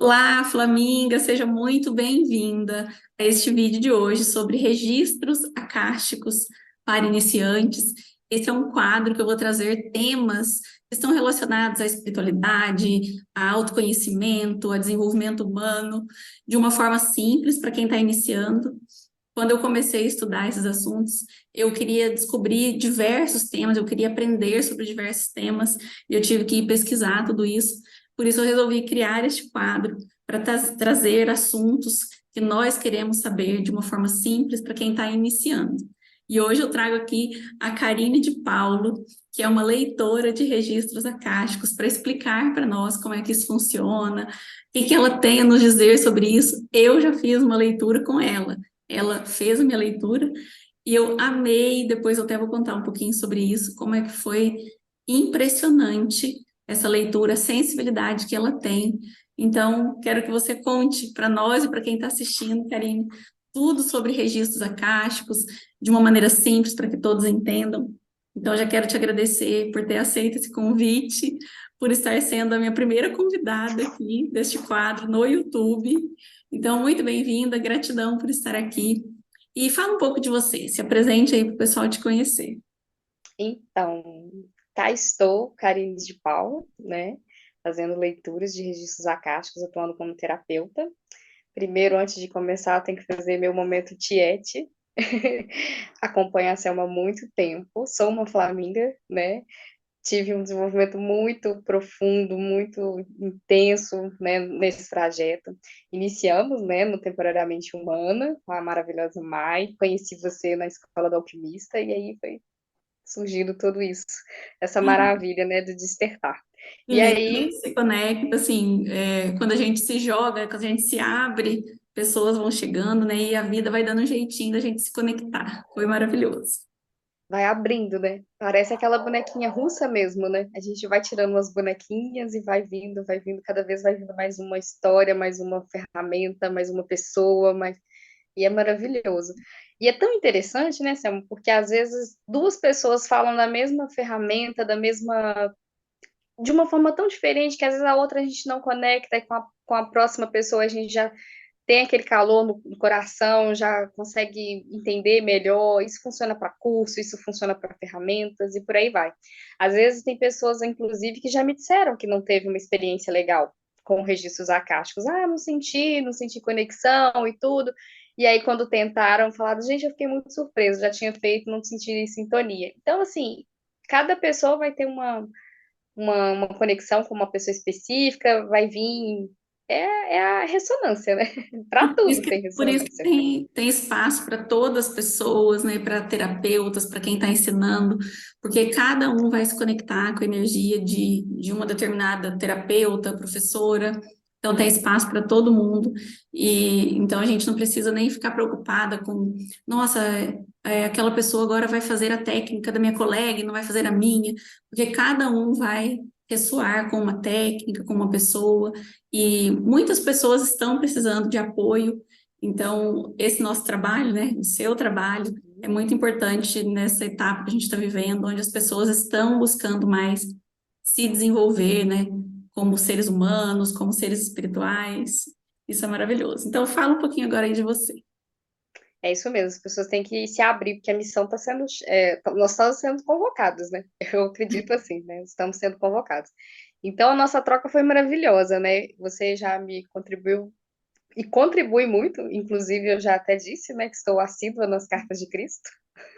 Olá, Flaminga, seja muito bem-vinda a este vídeo de hoje sobre registros acásticos para iniciantes. Esse é um quadro que eu vou trazer temas que estão relacionados à espiritualidade, a autoconhecimento, a desenvolvimento humano, de uma forma simples para quem está iniciando. Quando eu comecei a estudar esses assuntos, eu queria descobrir diversos temas, eu queria aprender sobre diversos temas, e eu tive que ir pesquisar tudo isso. Por isso, eu resolvi criar este quadro para trazer assuntos que nós queremos saber de uma forma simples para quem está iniciando. E hoje eu trago aqui a Karine de Paulo, que é uma leitora de registros acásticos, para explicar para nós como é que isso funciona, o que ela tem a nos dizer sobre isso. Eu já fiz uma leitura com ela. Ela fez a minha leitura e eu amei. Depois eu até vou contar um pouquinho sobre isso, como é que foi impressionante essa leitura, a sensibilidade que ela tem. Então, quero que você conte para nós e para quem está assistindo, Karine, tudo sobre registros acásticos, de uma maneira simples, para que todos entendam. Então, já quero te agradecer por ter aceito esse convite, por estar sendo a minha primeira convidada aqui deste quadro no YouTube. Então, muito bem-vinda, gratidão por estar aqui. E fala um pouco de você, se apresente aí para o pessoal te conhecer. Então, cá estou, Karine de Paula, né? Fazendo leituras de registros acásticos, atuando como terapeuta. Primeiro, antes de começar, eu tenho que fazer meu momento tiete. Acompanho a Selma há muito tempo, sou uma flaminga, né? Tive um desenvolvimento muito profundo, muito intenso, né, nesse trajeto. Iniciamos, né, no Temporariamente Humana, com a maravilhosa Mai. Conheci você na Escola do Alquimista, e aí foi surgindo tudo isso, essa maravilha, né, do despertar. Que E lindo, a gente aí se conecta, assim, quando a gente se joga, quando a gente se abre, pessoas vão chegando, né? E a vida vai dando um jeitinho da gente se conectar. Foi maravilhoso. vai abrindo, né? Parece aquela bonequinha russa mesmo, né? A gente vai tirando umas bonequinhas e vai vindo, cada vez vai vindo mais uma história, mais uma ferramenta, mais uma pessoa, mais... E é maravilhoso. E é tão interessante, né, Selma? Porque às vezes duas pessoas falam da mesma ferramenta, da mesma de uma forma tão diferente que às vezes a outra a gente não conecta e com a próxima pessoa a gente já tem aquele calor no coração, já consegue entender melhor. Isso funciona para curso, isso funciona para ferramentas e por aí vai. Às vezes tem pessoas, inclusive, que já me disseram que não teve uma experiência legal com registros acásticos. Ah, não senti conexão e tudo. E aí, quando tentaram, falaram, gente, eu fiquei muito surpresa, já tinha feito, não senti sintonia. Então, assim, cada pessoa vai ter uma conexão com uma pessoa específica, vai vir. É a ressonância, né? Para tudo tem Por isso que ressonância. tem espaço para todas as pessoas, né? Para terapeutas, para quem está ensinando, porque cada um vai se conectar com a energia de uma determinada terapeuta, professora. Então tem espaço para todo mundo. E então a gente não precisa nem ficar preocupada com, nossa, aquela pessoa agora vai fazer a técnica da minha colega e não vai fazer a minha, porque cada um vai ressoar com uma técnica, com uma pessoa. E muitas pessoas estão precisando de apoio, então esse nosso trabalho, né, o seu trabalho, é muito importante nessa etapa que a gente está vivendo, onde as pessoas estão buscando mais se desenvolver, né, como seres humanos, como seres espirituais. Isso é maravilhoso. Então, fala um pouquinho agora aí de você. É isso mesmo, as pessoas têm que se abrir, porque a missão está sendo. Nós estamos sendo convocados, né? Eu acredito assim, né? Estamos sendo convocados. Então, a nossa troca foi maravilhosa, né? Você já me contribuiu e contribui muito, inclusive eu já até disse, né, que estou assídua nas cartas de Cristo.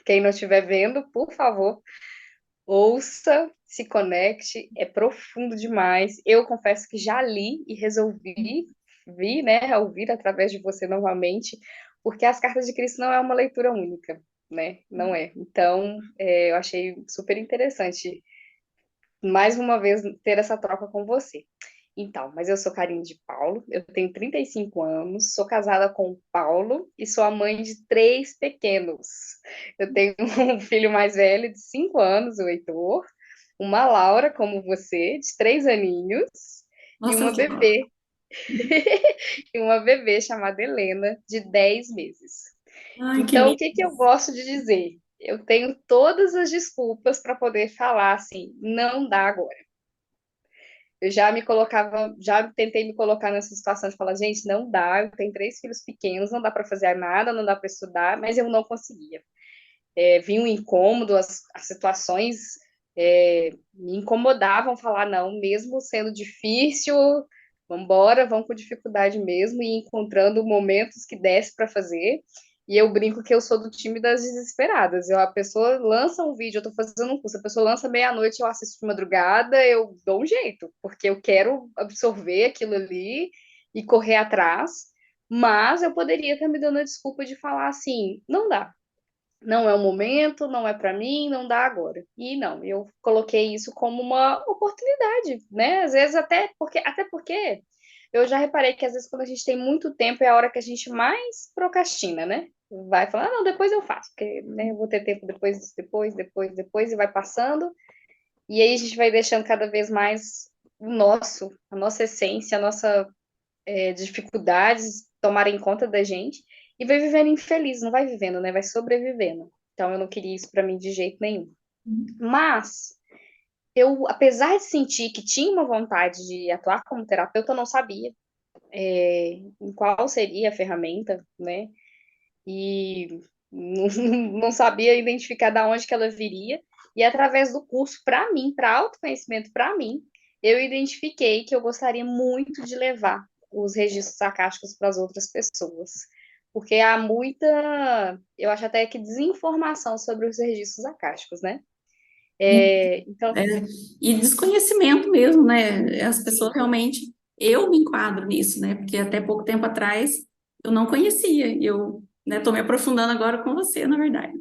Quem não estiver vendo, por favor, ouça, se conecte, é profundo demais. Eu confesso que já li e resolvi vi, né, ouvir através de você novamente, porque as cartas de Cristo não é uma leitura única, né? Não é. Então, eu achei super interessante mais uma vez ter essa troca com você. Então, mas eu sou Karine de Paulo, eu tenho 35 anos, sou casada com o Paulo e sou a mãe de três pequenos. Eu tenho um filho mais velho de 5 anos, o Heitor, uma Laura, como você, de 3 aninhos, e Nossa, uma que ó. bebê, e uma bebê chamada Helena, de 10 meses. Ai, que Então, o lindo. que que eu gosto de dizer? Eu tenho todas as desculpas para poder falar assim, não dá agora. Eu já tentei me colocar nessa situação de falar, gente, não dá, eu tenho 3 filhos pequenos, não dá para fazer nada, não dá para estudar, mas eu não conseguia. Vinha um incômodo, as situações me incomodavam falar não, mesmo sendo difícil, vamos embora, vamos com dificuldade mesmo, e encontrando momentos que desse para fazer. E eu brinco que eu sou do time das desesperadas. A pessoa lança um vídeo, eu estou fazendo um curso, a pessoa lança meia-noite, eu assisto de madrugada, eu dou um jeito, porque eu quero absorver aquilo ali e correr atrás. Mas eu poderia estar me dando a desculpa de falar assim, não dá, não é o momento, não é para mim, não dá agora. E não, eu coloquei isso como uma oportunidade, né? Às vezes até porque eu já reparei que às vezes quando a gente tem muito tempo é a hora que a gente mais procrastina, né? Vai falar, ah, não, depois eu faço, porque né, eu vou ter tempo depois, e vai passando. E aí a gente vai deixando cada vez mais a nossa essência, a nossa dificuldades tomarem conta da gente e vai vivendo infeliz, não vai vivendo, né? Vai sobrevivendo. Então eu não queria isso para mim de jeito nenhum. Mas eu, apesar de sentir que tinha uma vontade de atuar como terapeuta, eu não sabia em qual seria a ferramenta, né? E não, não sabia identificar da onde que ela viria. E através do curso, para mim, para autoconhecimento, para mim, eu identifiquei que eu gostaria muito de levar os registros acásticos para as outras pessoas. Porque há muita, eu acho até que desinformação sobre os registros acásticos, né? Então, É, e desconhecimento mesmo, né? As pessoas realmente, eu me enquadro nisso, né? Porque até pouco tempo atrás eu não conhecia, e eu, né, tô me aprofundando agora com você, na verdade.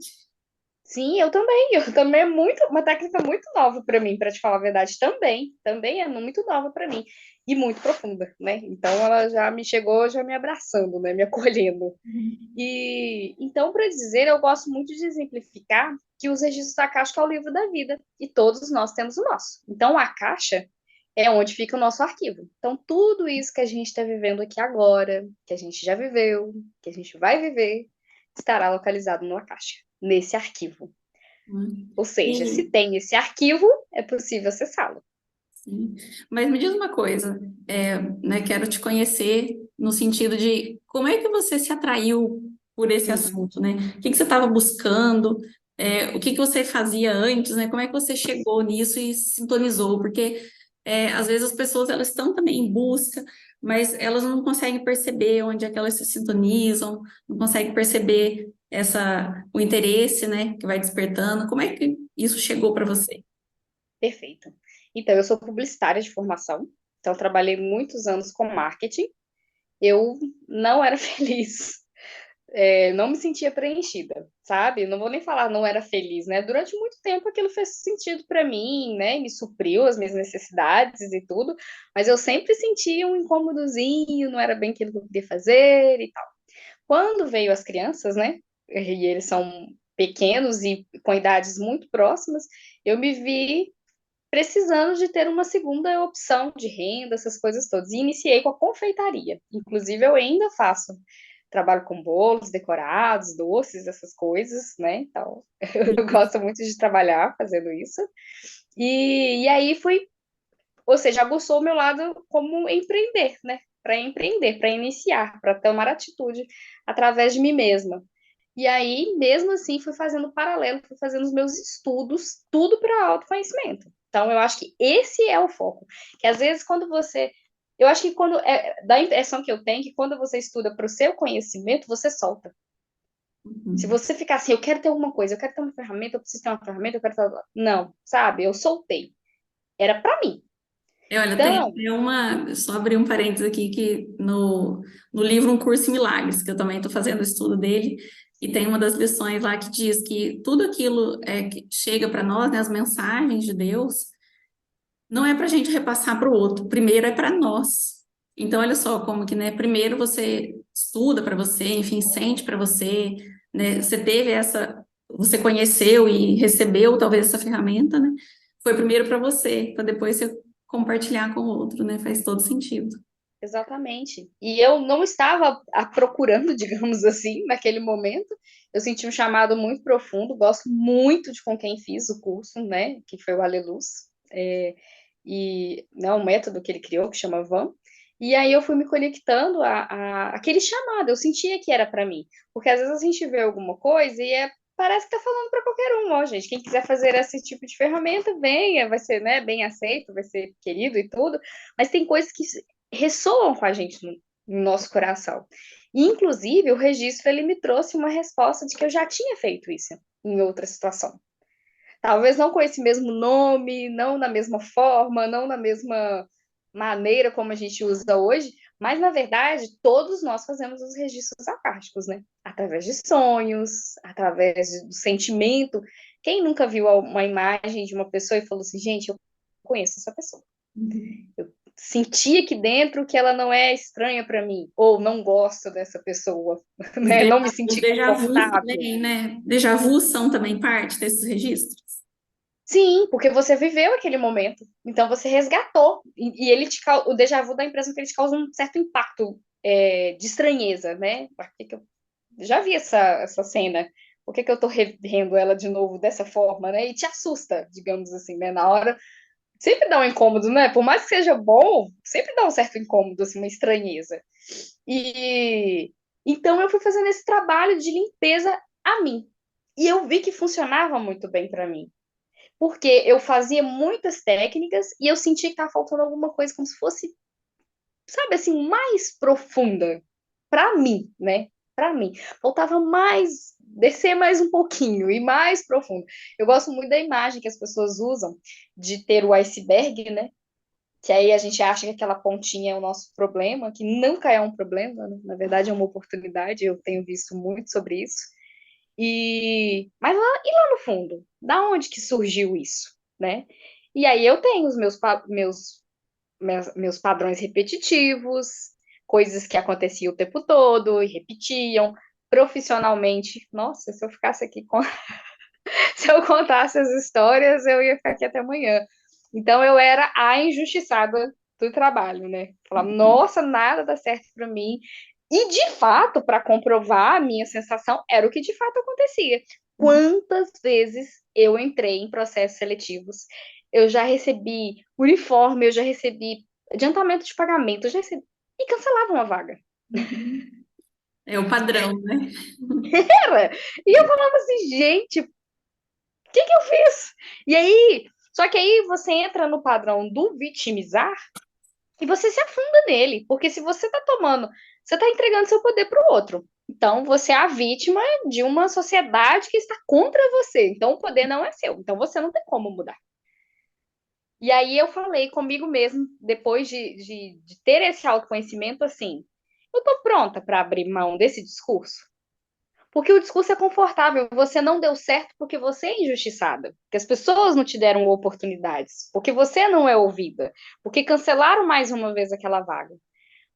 sim, eu também. Eu também é muito, uma técnica muito nova para mim, para te falar a verdade, também é muito nova para mim e muito profunda, né? Então ela já me chegou, já me abraçando, né? Me acolhendo. E então, para dizer, eu gosto muito de exemplificar que os registros da caixa é o livro da vida e todos nós temos o nosso. Então, a caixa é onde fica o nosso arquivo. Então, tudo isso que a gente está vivendo aqui agora, que a gente já viveu, que a gente vai viver, estará localizado numa caixa, nesse arquivo. Ou seja, se E, tem esse arquivo, é possível acessá-lo. sim. Mas me diz uma coisa, né, quero te conhecer no sentido de como é que você se atraiu por esse Uhum. assunto, né? O que que você estava buscando? O que que você fazia antes, né? Como é que você chegou nisso e se sintonizou? Porque às vezes as pessoas elas estão também em busca, mas elas não conseguem perceber onde é que elas se sintonizam, não conseguem perceber o interesse, né, que vai despertando. Como é que isso chegou para você? Perfeito. Então, eu sou publicitária de formação, então trabalhei muitos anos com marketing. Eu não era feliz, não me sentia preenchida, sabe? Não vou nem falar não era feliz, né? Durante muito tempo aquilo fez sentido para mim, né? Me supriu as minhas necessidades e tudo, mas eu sempre sentia um incômodozinho, não era bem aquilo que eu queria fazer e tal. Quando veio as crianças, né? E eles são pequenos e com idades muito próximas, eu me vi precisando de ter uma segunda opção de renda, essas coisas todas. E iniciei com a confeitaria. Inclusive, eu ainda faço trabalho com bolos decorados, doces, essas coisas, né? Então, eu gosto muito de trabalhar fazendo isso. E aí fui, ou seja, aguçou o meu lado como empreender, né? Para empreender, para iniciar, para tomar atitude através de mim mesma. E aí, mesmo assim, fui fazendo paralelo, fui fazendo os meus estudos, tudo para autoconhecimento. Então, eu acho que esse é o foco. Que às vezes, quando você. Eu acho que quando. Dá a impressão que eu tenho que quando você estuda para o seu conhecimento, você solta. Se Uhum. você ficar assim, eu quero ter alguma coisa, eu quero ter uma ferramenta, eu preciso ter uma ferramenta, eu quero ter. Não, sabe? Eu soltei. Era para mim. Olha, tem Então, até só abrir um parênteses aqui, que no livro Um Curso em Milagres, que eu também estou fazendo o estudo dele, e tem uma das lições lá que diz que tudo aquilo que chega para nós, né, as mensagens de Deus, não é para a gente repassar para o outro, primeiro é para nós. Então, olha só como que, né, primeiro você estuda para você, enfim, sente para você, né, você conheceu e recebeu talvez essa ferramenta, né, foi primeiro para você, para depois você compartilhar com o outro, né, faz todo sentido. exatamente. E eu não estava procurando, digamos assim, naquele momento. Eu senti um chamado muito profundo, gosto muito de com quem fiz o curso, né? Que foi o Aleluz. e né, um método que ele criou, que chama Van. E aí eu fui me conectando aquele chamado, eu sentia que era para mim. Porque às vezes a gente vê alguma coisa e parece que tá falando para qualquer um, ó, gente. Quem quiser fazer esse tipo de ferramenta, venha, vai ser, né, bem aceito, vai ser querido e tudo. Mas tem coisas que ressoam com a gente no nosso coração. E, inclusive, o registro ele me trouxe uma resposta de que eu já tinha feito isso em outra situação. Talvez não com esse mesmo nome, não na mesma forma, não na mesma maneira como a gente usa hoje, mas na verdade todos nós fazemos os registros acásticos, né? Através de sonhos, através do sentimento. Quem nunca viu uma imagem de uma pessoa e falou assim, gente, eu conheço essa pessoa. Eu senti aqui dentro que ela não é estranha para mim, ou não gosto dessa pessoa, né? Não me Os senti déjà vus confortável. também, né? Déjà vus são também parte desses registros. Sim, porque você viveu aquele momento, então você resgatou, e ele o déjà vu da impressão que ele te causa um certo impacto de estranheza, né? Por que eu já vi essa cena, por que eu tô revendo ela de novo dessa forma, né? E te assusta, digamos assim, né? Na hora, sempre dá um incômodo, né? Por mais que seja bom, sempre dá um certo incômodo, assim, uma estranheza. E então eu fui fazendo esse trabalho de limpeza a mim, e eu vi que funcionava muito bem para mim porque eu fazia muitas técnicas e eu sentia que estava faltando alguma coisa, como se fosse, sabe, assim, mais profunda para mim, né? Para mim. Faltava mais, descer mais um pouquinho e mais profundo. Eu gosto muito da imagem que as pessoas usam de ter o iceberg, né? Que aí a gente acha que aquela pontinha é o nosso problema, que nunca é um problema, né? Na verdade é uma oportunidade, eu tenho visto muito sobre isso. Mas lá no fundo, da onde que surgiu isso, né? E aí eu tenho os meus padrões repetitivos, coisas que aconteciam o tempo todo e repetiam. Profissionalmente, nossa, se eu ficasse aqui com se eu contasse as histórias, eu ia ficar aqui até amanhã. Então eu era a injustiçada do trabalho, né? Falar, nossa, nada dá certo para mim. E de fato, para comprovar a minha sensação, era o que de fato acontecia. Quantas vezes eu entrei em processos seletivos? Eu já recebi uniforme, eu já recebi adiantamento de pagamento, eu já recebi e cancelava uma vaga. É o padrão, né? Era! E eu falava assim, gente, o que eu fiz? E aí, só que aí você entra no padrão do vitimizar e você se afunda nele, porque se você está tomando, você está entregando seu poder para o outro. Então, você é a vítima de uma sociedade que está contra você. Então, o poder não é seu. Então, você não tem como mudar. E aí, eu falei comigo mesmo, depois de ter esse autoconhecimento, assim, eu estou pronta para abrir mão desse discurso? Porque o discurso é confortável. Você não deu certo porque você é injustiçada. Porque as pessoas não te deram oportunidades. Porque você não é ouvida. Porque cancelaram mais uma vez aquela vaga.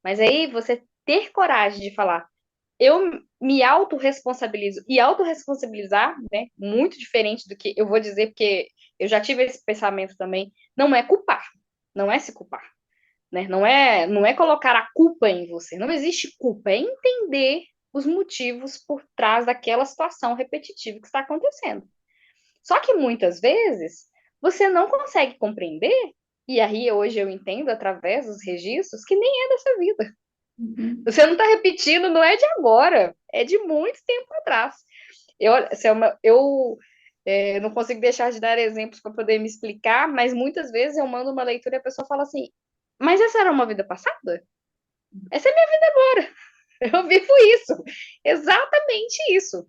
Mas aí você ter coragem de falar, eu me autorresponsabilizo. E autorresponsabilizar, né? Muito diferente do que eu vou dizer, porque eu já tive esse pensamento também, não é culpar. Não é se culpar. Né? Não é colocar a culpa em você. Não existe culpa. É entender os motivos por trás daquela situação repetitiva que está acontecendo. Só que muitas vezes você não consegue compreender, e aí hoje eu entendo através dos registros que nem é dessa vida. Uhum. Você não está repetindo, não é de agora, é de muito tempo atrás. Eu não consigo deixar de dar exemplos para poder me explicar, mas muitas vezes eu mando uma leitura e a pessoa fala assim: Mas essa era uma vida passada? Essa é a minha vida agora. Eu vivo isso, exatamente isso.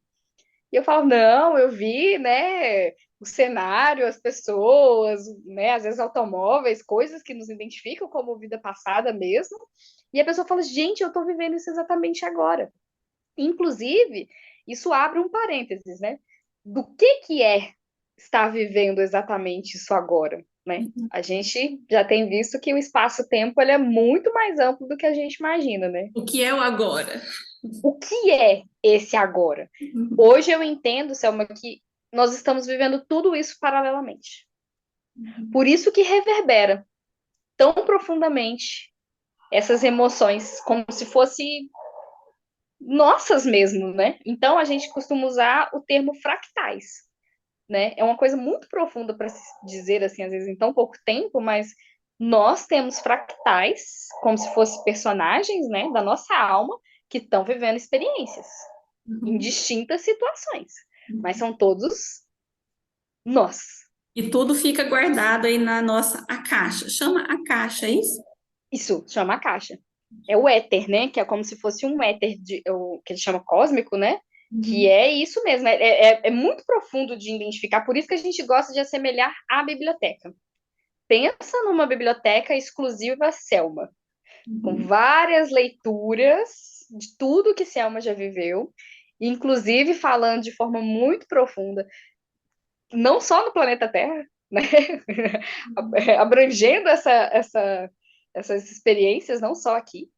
E eu falo, não, eu vi, né, o cenário, as pessoas, né, às vezes automóveis, coisas que nos identificam como vida passada mesmo. E a pessoa fala, gente, eu estou vivendo isso exatamente agora. Inclusive, isso abre um parênteses, né? Do que é estar vivendo exatamente isso agora, né? A gente já tem visto que o espaço-tempo ele é muito mais amplo do que a gente imagina, né? O que é o agora? O que é esse agora? Uhum. Hoje eu entendo, Selma, que nós estamos vivendo tudo isso paralelamente. Por isso que reverbera tão profundamente essas emoções, como se fosse nossas mesmo, né? Então a gente costuma usar o termo fractais, né? É uma coisa muito profunda para se dizer assim, às vezes em tão pouco tempo, mas nós temos fractais, como se fossem personagens, né, da nossa alma, que estão vivendo experiências em Uhum. distintas situações, mas são todos nós. E tudo fica guardado aí na nossa a caixa. Chama a caixa, é isso? Isso chama a caixa. É o éter, né? Que é como se fosse um éter que ele chama cósmico, né? Que Uhum. é isso mesmo. É muito profundo de identificar, por isso que a gente gosta de assemelhar à biblioteca. Pensa numa biblioteca exclusiva Selma, com Uhum. várias leituras de tudo que Selma já viveu, inclusive falando de forma muito profunda, não só no planeta Terra, né? Abrangendo essas experiências, não só aqui.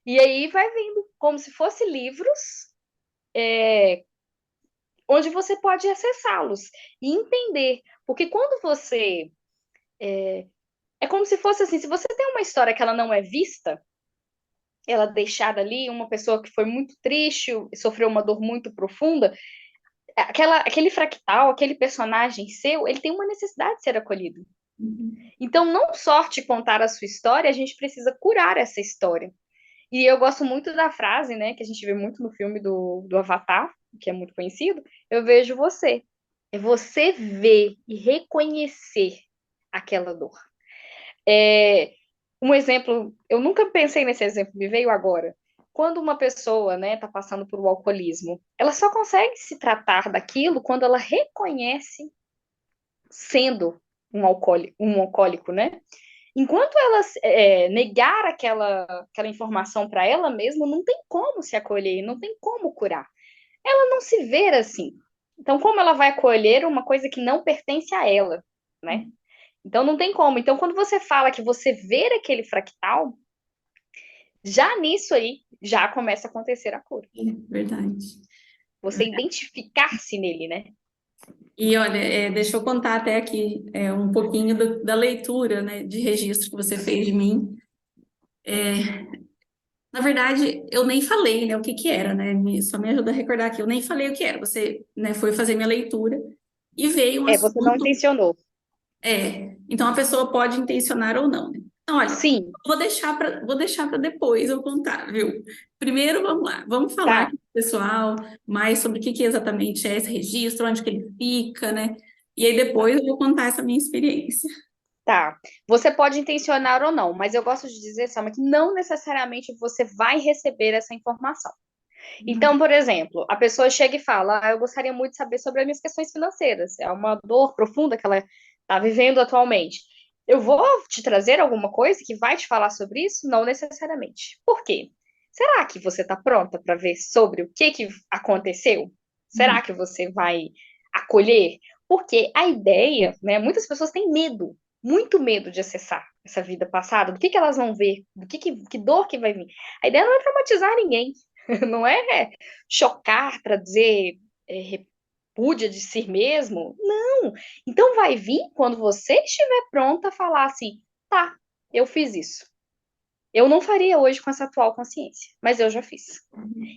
E aí vai vindo como se fosse livros onde você pode acessá-los e entender. Porque quando você. É como se fosse assim: se você tem uma história que ela não é vista, ela é deixada ali, uma pessoa que foi muito triste, sofreu uma dor muito profunda, aquele fractal, aquele personagem seu, ele tem uma necessidade de ser acolhido. Uhum. Então, não só te contar a sua história, a gente precisa curar essa história. E eu gosto muito da frase, né, que a gente vê muito no filme do Avatar, que é muito conhecido, eu vejo você. É você ver e reconhecer aquela dor. É, um exemplo, eu nunca pensei nesse exemplo, me veio agora. Quando uma pessoa, né, está passando por um alcoolismo, ela só consegue se tratar daquilo quando ela reconhece sendo um alcoólico, né? Enquanto ela negar aquela informação para ela mesma, não tem como se acolher, não tem como curar. Ela não se vê assim. Então, como ela vai acolher uma coisa que não pertence a ela, né? Então, não tem como. Então, quando você fala que você vê aquele fractal, já nisso aí, já começa a acontecer a cura. É verdade. Você identificar-se nele, né? E olha, deixa eu contar até aqui um pouquinho da leitura, né, de registro que você fez de mim. Na verdade, eu nem falei, né, o que que era, né? Só me ajuda a recordar aqui. Eu nem falei o que era. Você, né, foi fazer minha leitura e veio um Você não assunto. intencionou. Então a pessoa pode intencionar ou não, né? Então, olha, Sim, vou deixar para depois eu contar, viu? Primeiro, vamos lá, vamos falar tá. aqui pro pessoal mais sobre o que que exatamente é esse registro, onde que ele fica, né? E aí depois eu vou contar essa minha experiência. Tá. Você pode intencionar ou não, mas eu gosto de dizer, Selma, que não necessariamente você vai receber essa informação. Então, por exemplo, a pessoa chega e fala: eu gostaria muito de saber sobre as minhas questões financeiras. É uma dor profunda que ela está vivendo atualmente. Eu vou te trazer alguma coisa que vai te falar sobre isso? Não necessariamente. Por quê? Será que você está pronta para ver sobre o que aconteceu? Será que você vai acolher? Porque a ideia, né? Muitas pessoas têm medo, muito medo de acessar essa vida passada, do que elas vão ver, do que dor que vai vir. A ideia não é traumatizar ninguém, não é chocar para dizer repúdia de si mesmo. Não. Então vai vir quando você estiver pronta a falar assim: tá, eu fiz isso. Eu não faria hoje com essa atual consciência, mas eu já fiz.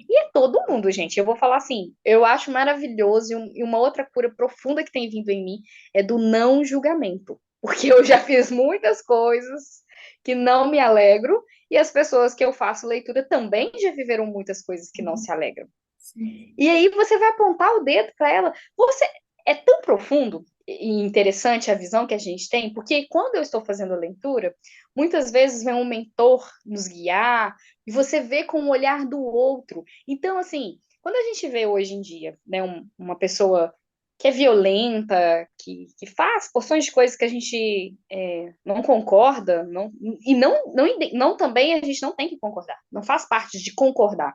E é todo mundo, gente. Eu vou falar assim: eu acho maravilhoso e uma outra cura profunda que tem vindo em mim é do não julgamento. Porque eu já fiz muitas coisas que não me alegro e as pessoas que eu faço leitura também já viveram muitas coisas que não se alegram. Sim. E aí você vai apontar o dedo para ela. Você é tão profundo e interessante a visão que a gente tem, porque quando eu estou fazendo a leitura, muitas vezes vem um mentor nos guiar e você vê com o olhar do outro. Então, assim, quando a gente vê hoje em dia, né, uma pessoa que é violenta, que faz porções de coisas que a gente não concorda, não também a gente não tem que concordar, não faz parte de concordar,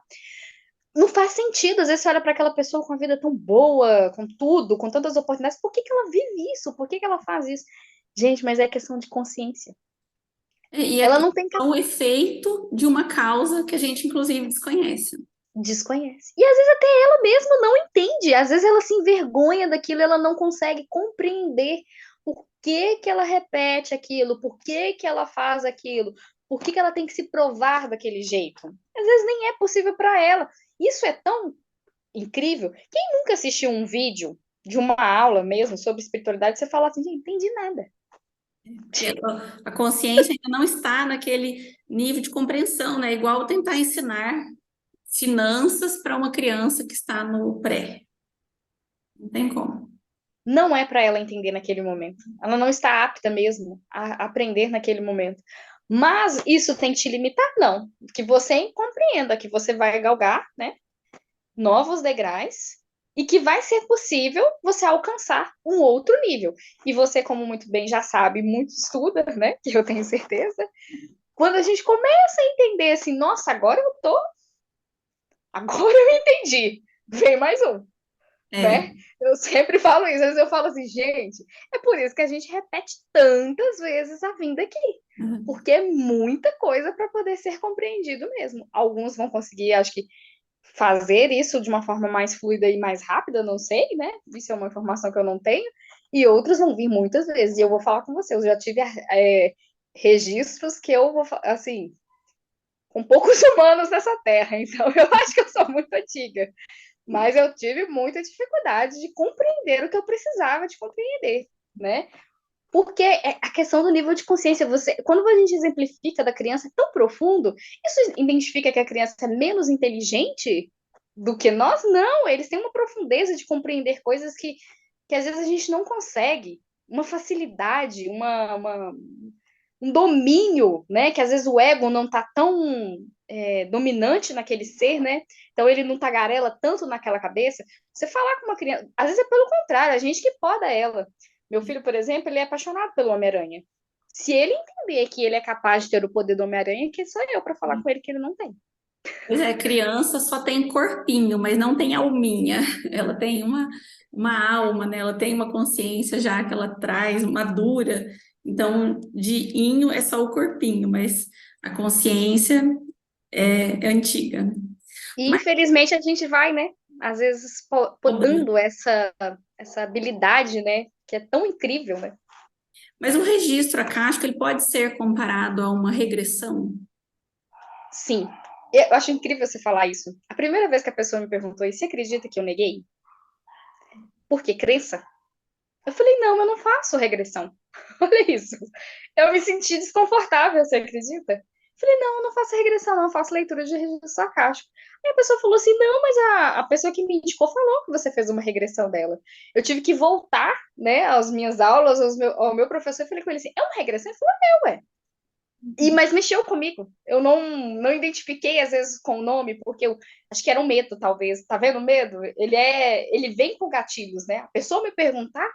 não faz sentido. Às vezes você olha para aquela pessoa com a vida tão boa, com tudo, com tantas oportunidades, por que que ela vive isso? Por que que ela faz isso? Gente, mas é questão de consciência. E Ela é não tem o efeito de uma causa que a gente, inclusive, desconhece. desconhece. E às vezes até ela mesma não entende. Às vezes ela se envergonha daquilo, ela não consegue compreender por que que ela repete aquilo, por que que ela faz aquilo, por que que ela tem que se provar daquele jeito. Às vezes nem é possível para ela. Isso é tão incrível. Quem nunca assistiu um vídeo de uma aula mesmo sobre espiritualidade, você fala assim: gente, não entendi nada. Porque a consciência ainda não está naquele nível de compreensão, né? Igual tentar ensinar finanças para uma criança que está no pré. Não tem como. Não é para ela entender naquele momento. Ela não está apta mesmo a aprender naquele momento. Mas isso tem que te limitar? Não. Que você compreenda que você vai galgar, né, novos degraus e que vai ser possível você alcançar um outro nível. E você, como muito bem já sabe, muito estuda, né, que eu tenho certeza, quando a gente começa a entender assim, nossa, agora eu entendi. Vem mais um. É. Né? Eu sempre falo isso, às vezes eu falo assim, gente, é por isso que a gente repete tantas vezes a vinda aqui, Uhum. porque é muita coisa para poder ser compreendido mesmo. Alguns vão conseguir, acho que, fazer isso de uma forma mais fluida e mais rápida, não sei, né? Isso é uma informação que eu não tenho, e outros vão vir muitas vezes, e eu vou falar com você, eu já tive registros que eu vou, assim, com poucos humanos nessa terra, então eu acho que eu sou muito antiga. Mas eu tive muita dificuldade de compreender o que eu precisava de compreender, né? Porque a questão do nível de consciência, quando a gente exemplifica da criança tão profundo, isso identifica que a criança é menos inteligente do que nós? Não, eles têm uma profundeza de compreender coisas que às vezes a gente não consegue, uma facilidade, um domínio, né? Que às vezes o ego não está tão dominante naquele ser, né? Então ele não tagarela tanto naquela cabeça. Você falar com uma criança, às vezes é pelo contrário, a gente que poda ela. Meu filho, por exemplo, ele é apaixonado pelo Homem-Aranha. Se ele entender que ele é capaz de ter o poder do Homem-Aranha, quem sou eu para falar com ele que ele não tem? Pois é, criança só tem corpinho, mas não tem alminha. Ela tem uma alma, né? Ela tem uma consciência já que ela traz, madura. Então, de inho é só o corpinho, mas a consciência é antiga. E Mas, infelizmente a gente vai, né? Às vezes podando essa habilidade, né? Que é tão incrível, né? mas o registro acástico, ele pode ser comparado a uma regressão? Sim. Eu acho incrível você falar isso. A primeira vez que a pessoa me perguntou, e você acredita que eu neguei? Por que crença? Eu falei, não, eu não faço regressão. Olha isso. Eu me senti desconfortável, você acredita? Eu falei, não, eu não faço regressão, não, eu faço leitura de registro acástico. Aí a pessoa falou assim, não, mas a pessoa que me indicou falou que você fez uma regressão dela. Eu tive que voltar, né, às minhas aulas, ao meu professor, e falei com ele assim, é uma regressão? Ele falou, ué. Mas mexeu comigo. Eu não identifiquei, às vezes, com o nome, porque eu acho que era um medo, talvez. Tá vendo o medo? Ele vem com gatilhos, né? A pessoa me perguntar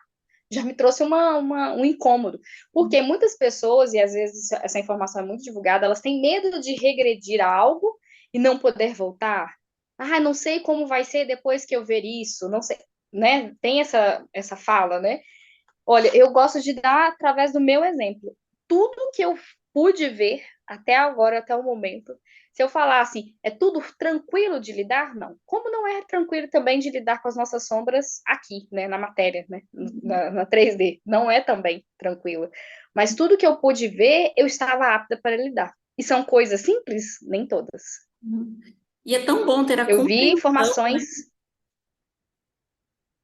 já me trouxe um incômodo. Porque muitas pessoas, e às vezes essa informação é muito divulgada, elas têm medo de regredir a algo e não poder voltar. Ah, não sei como vai ser depois que eu ver isso, não sei, né? Tem essa fala, né? Olha, eu gosto de dar através do meu exemplo. Tudo que eu pude ver até agora, até o momento, se eu falar assim, é tudo tranquilo de lidar? Não. Como não é tranquilo também de lidar com as nossas sombras aqui, né, na matéria, né, na 3D? Não é também tranquilo. Mas tudo que eu pude ver, eu estava apta para lidar. E são coisas simples? Nem todas. Uhum. E é tão bom ter a Eu vi compreensão, né? informações.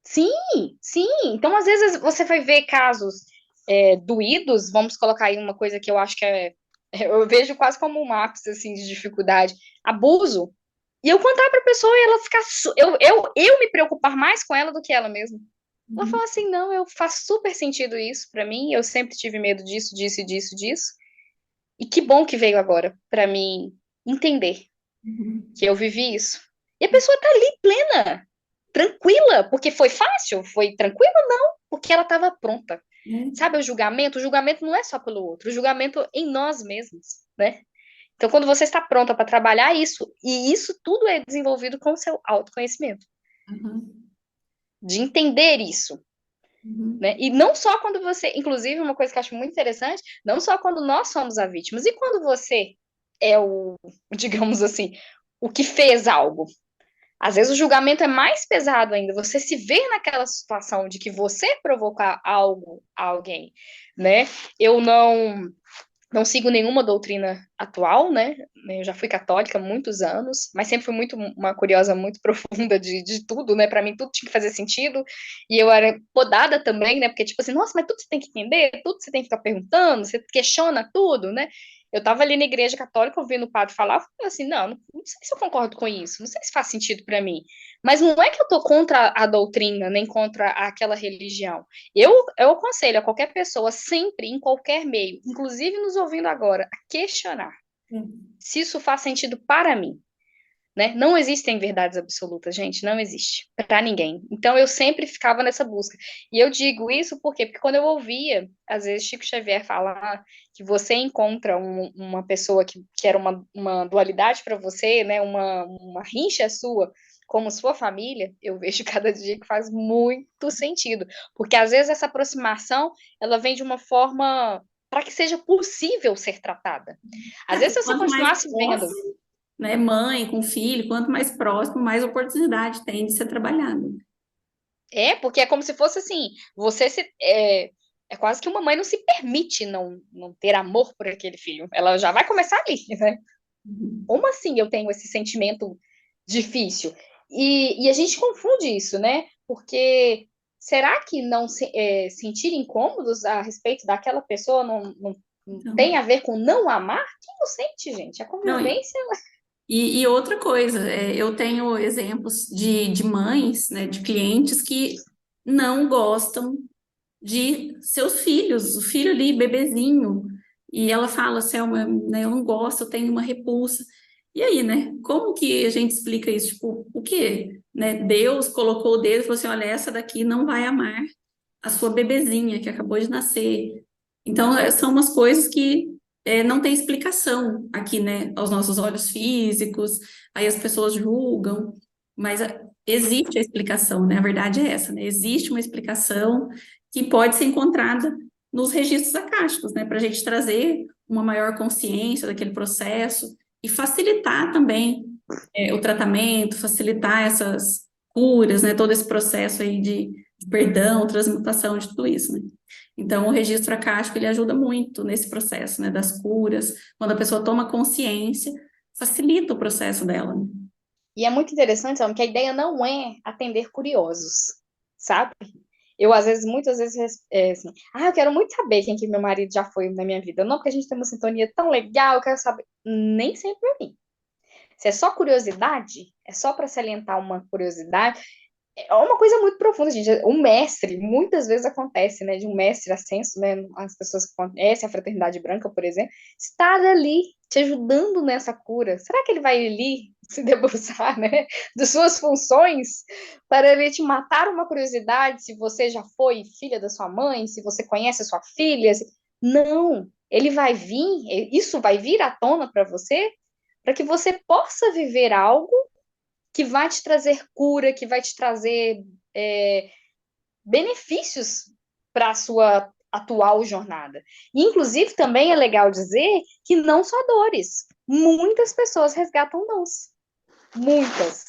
Sim, sim. Então, às vezes, você vai ver casos doídos, vamos colocar aí uma coisa que eu acho que eu vejo quase como um ápice, assim, de dificuldade, abuso, e eu contar para a pessoa e ela ficar, eu me preocupar mais com ela do que ela mesma. Ela Uhum. fala assim, não, eu faz super sentido isso para mim, eu sempre tive medo disso, disso e disso, disso, e que bom que veio agora para mim entender Uhum. que eu vivi isso. E a pessoa tá ali plena, tranquila, porque foi fácil? Foi tranquilo? Não, porque ela estava pronta. Né? Sabe o julgamento? O julgamento não é só pelo outro, o julgamento em nós mesmos, né? Então, quando você está pronta para trabalhar isso, e isso tudo é desenvolvido com o seu autoconhecimento, Uhum. de entender isso, né? Uhum. E não só quando você, inclusive, uma coisa que eu acho muito interessante, não só quando nós somos a vítima, e quando você é digamos assim, o que fez algo. Às vezes o julgamento é mais pesado ainda. Você se ver naquela situação de que você provocar algo a alguém, né? Eu não não sigo nenhuma doutrina atual, né? Eu já fui católica há muitos anos, mas sempre fui muito uma curiosa muito profunda de tudo, né? Para mim tudo tinha que fazer sentido. E eu era podada também, né? Porque tipo assim, nossa, mas tudo você tem que entender, tudo você tem que ficar perguntando, você questiona tudo, né? Eu tava ali na igreja católica ouvindo o padre falar, eu falei assim, não sei se eu concordo com isso, não sei se faz sentido para mim. Mas não é que eu tô contra a doutrina, nem contra aquela religião. Eu aconselho a qualquer pessoa, sempre, em qualquer meio, inclusive nos ouvindo agora, a questionar se isso faz sentido para mim, né? Não existem verdades absolutas, gente, não existe para ninguém. Então eu sempre ficava nessa busca. E eu digo isso por quê? Porque quando eu ouvia, às vezes, Chico Xavier falar que você encontra uma pessoa que era uma dualidade para você, né? Uma rincha sua, como sua família, eu vejo cada dia que faz muito sentido. Porque às vezes essa aproximação, ela vem de uma forma para que seja possível ser tratada. Às vezes, Porque se você quanto mais continuasse vendo. próximo, né, mãe com filho, quanto mais próximo, mais oportunidade tem de ser trabalhado. Porque é como se fosse assim, é quase que uma mãe não se permite não ter amor por aquele filho. Ela já vai começar ali, né? Uhum. Como assim eu tenho esse sentimento difícil? E a gente confunde isso, né? Porque será que sentir incômodos a respeito daquela pessoa não Então, tem a ver com não amar? Quem não sente, gente? A não, convivência. e outra coisa, eu tenho exemplos de mães, né, de clientes que não gostam de seus filhos, o filho ali, bebezinho, e ela fala, Selma, né, eu não gosto, eu tenho uma repulsa. E aí, né, como que a gente explica isso? Tipo, o quê? Né, Deus colocou o dedo e falou assim, olha, essa daqui não vai amar a sua bebezinha que acabou de nascer. Então, são umas coisas que não tem explicação aqui, né, aos nossos olhos físicos, aí as pessoas julgam, mas existe a explicação, né? A verdade é essa, né? Existe uma explicação que pode ser encontrada nos registros acásticos, né, para a gente trazer uma maior consciência daquele processo e facilitar também o tratamento, facilitar essas curas, né, todo esse processo aí de perdão, transmutação de tudo isso, né? Então, o registro acástico, ele ajuda muito nesse processo, né, das curas, quando a pessoa toma consciência, facilita o processo dela, né? E é muito interessante, sabe, que a ideia não é atender curiosos, sabe? Eu, às vezes, muitas vezes, assim, eu quero muito saber quem que meu marido já foi na minha vida. Não, porque a gente tem uma sintonia tão legal, eu quero saber. Nem sempre é mim. Se é só curiosidade, é só para salientar uma curiosidade, é uma coisa muito profunda, gente. Um mestre, muitas vezes acontece, né, de um mestre ascenso, né, as pessoas que conhecem a Fraternidade Branca, por exemplo, estar ali te ajudando nessa cura. Será que ele vai ali se debruçar, né, de suas funções para ele te matar uma curiosidade se você já foi filha da sua mãe, se você conhece a sua filha? Não, ele vai vir, isso vai vir à tona para você, para que você possa viver algo que vai te trazer cura, que vai te trazer é, benefícios para a sua atual jornada. E, inclusive, também é legal dizer que não só dores. Muitas pessoas resgatam dons. Muitas.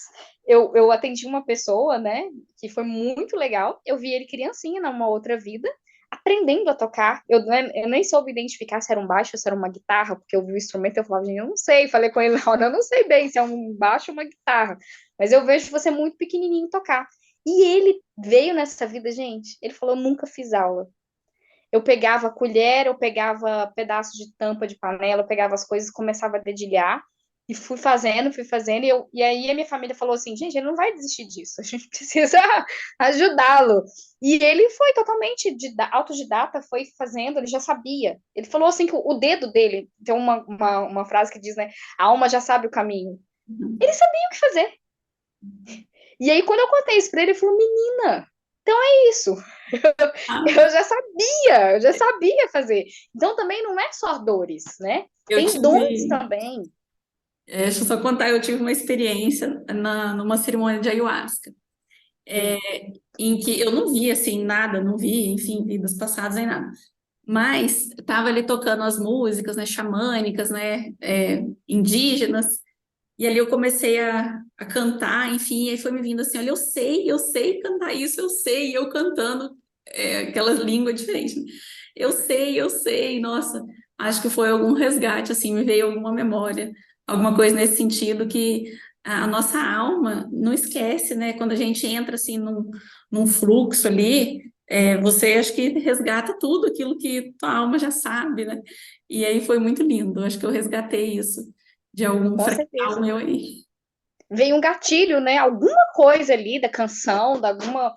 Eu atendi uma pessoa, né, que foi muito legal. Eu vi ele criancinha numa outra vida, aprendendo a tocar. Eu nem soube identificar se era um baixo ou se era uma guitarra, porque eu vi o instrumento e eu falava, gente, eu não sei. Falei com ele na hora, eu não sei bem se é um baixo ou uma guitarra. Mas eu vejo você muito pequenininho tocar. E ele veio nessa vida, gente. Ele falou, eu nunca fiz aula. Eu pegava colher, eu pegava pedaço de tampa de panela, eu pegava as coisas, começava a dedilhar e fui fazendo, e aí a minha família falou assim, gente, ele não vai desistir disso, a gente precisa ajudá-lo. E ele foi totalmente autodidata, foi fazendo, ele já sabia. Ele falou assim que o dedo dele, tem uma frase que diz, né, a alma já sabe o caminho. Ele Uhum. sabia o que fazer. E aí, quando eu contei isso pra ele, ele falou, menina, então é isso. Ah, Eu já sabia fazer. Então também não é só dores, né? eu Tem dons tive, também. deixa eu só contar, eu tive uma experiência numa cerimônia de ayahuasca, Hum. em que eu não vi, assim, nada, não vi, enfim, vidas passadas nem nada. Mas estava ali tocando as músicas, né, xamânicas, né, indígenas, e ali eu comecei a cantar, enfim, e aí foi me vindo assim, olha, eu sei cantar isso, eu sei, e eu cantando aquelas línguas diferentes, né? Eu sei, nossa. acho que foi algum resgate, assim, me veio alguma memória, alguma coisa nesse sentido que a nossa alma não esquece, né? Quando a gente entra, assim, num fluxo ali, você acho que resgata tudo aquilo que tua alma já sabe, né? E aí foi muito lindo, acho que eu resgatei isso de algum Com fractal certeza. meu aí. Veio um gatilho, né? Alguma coisa ali da canção, da alguma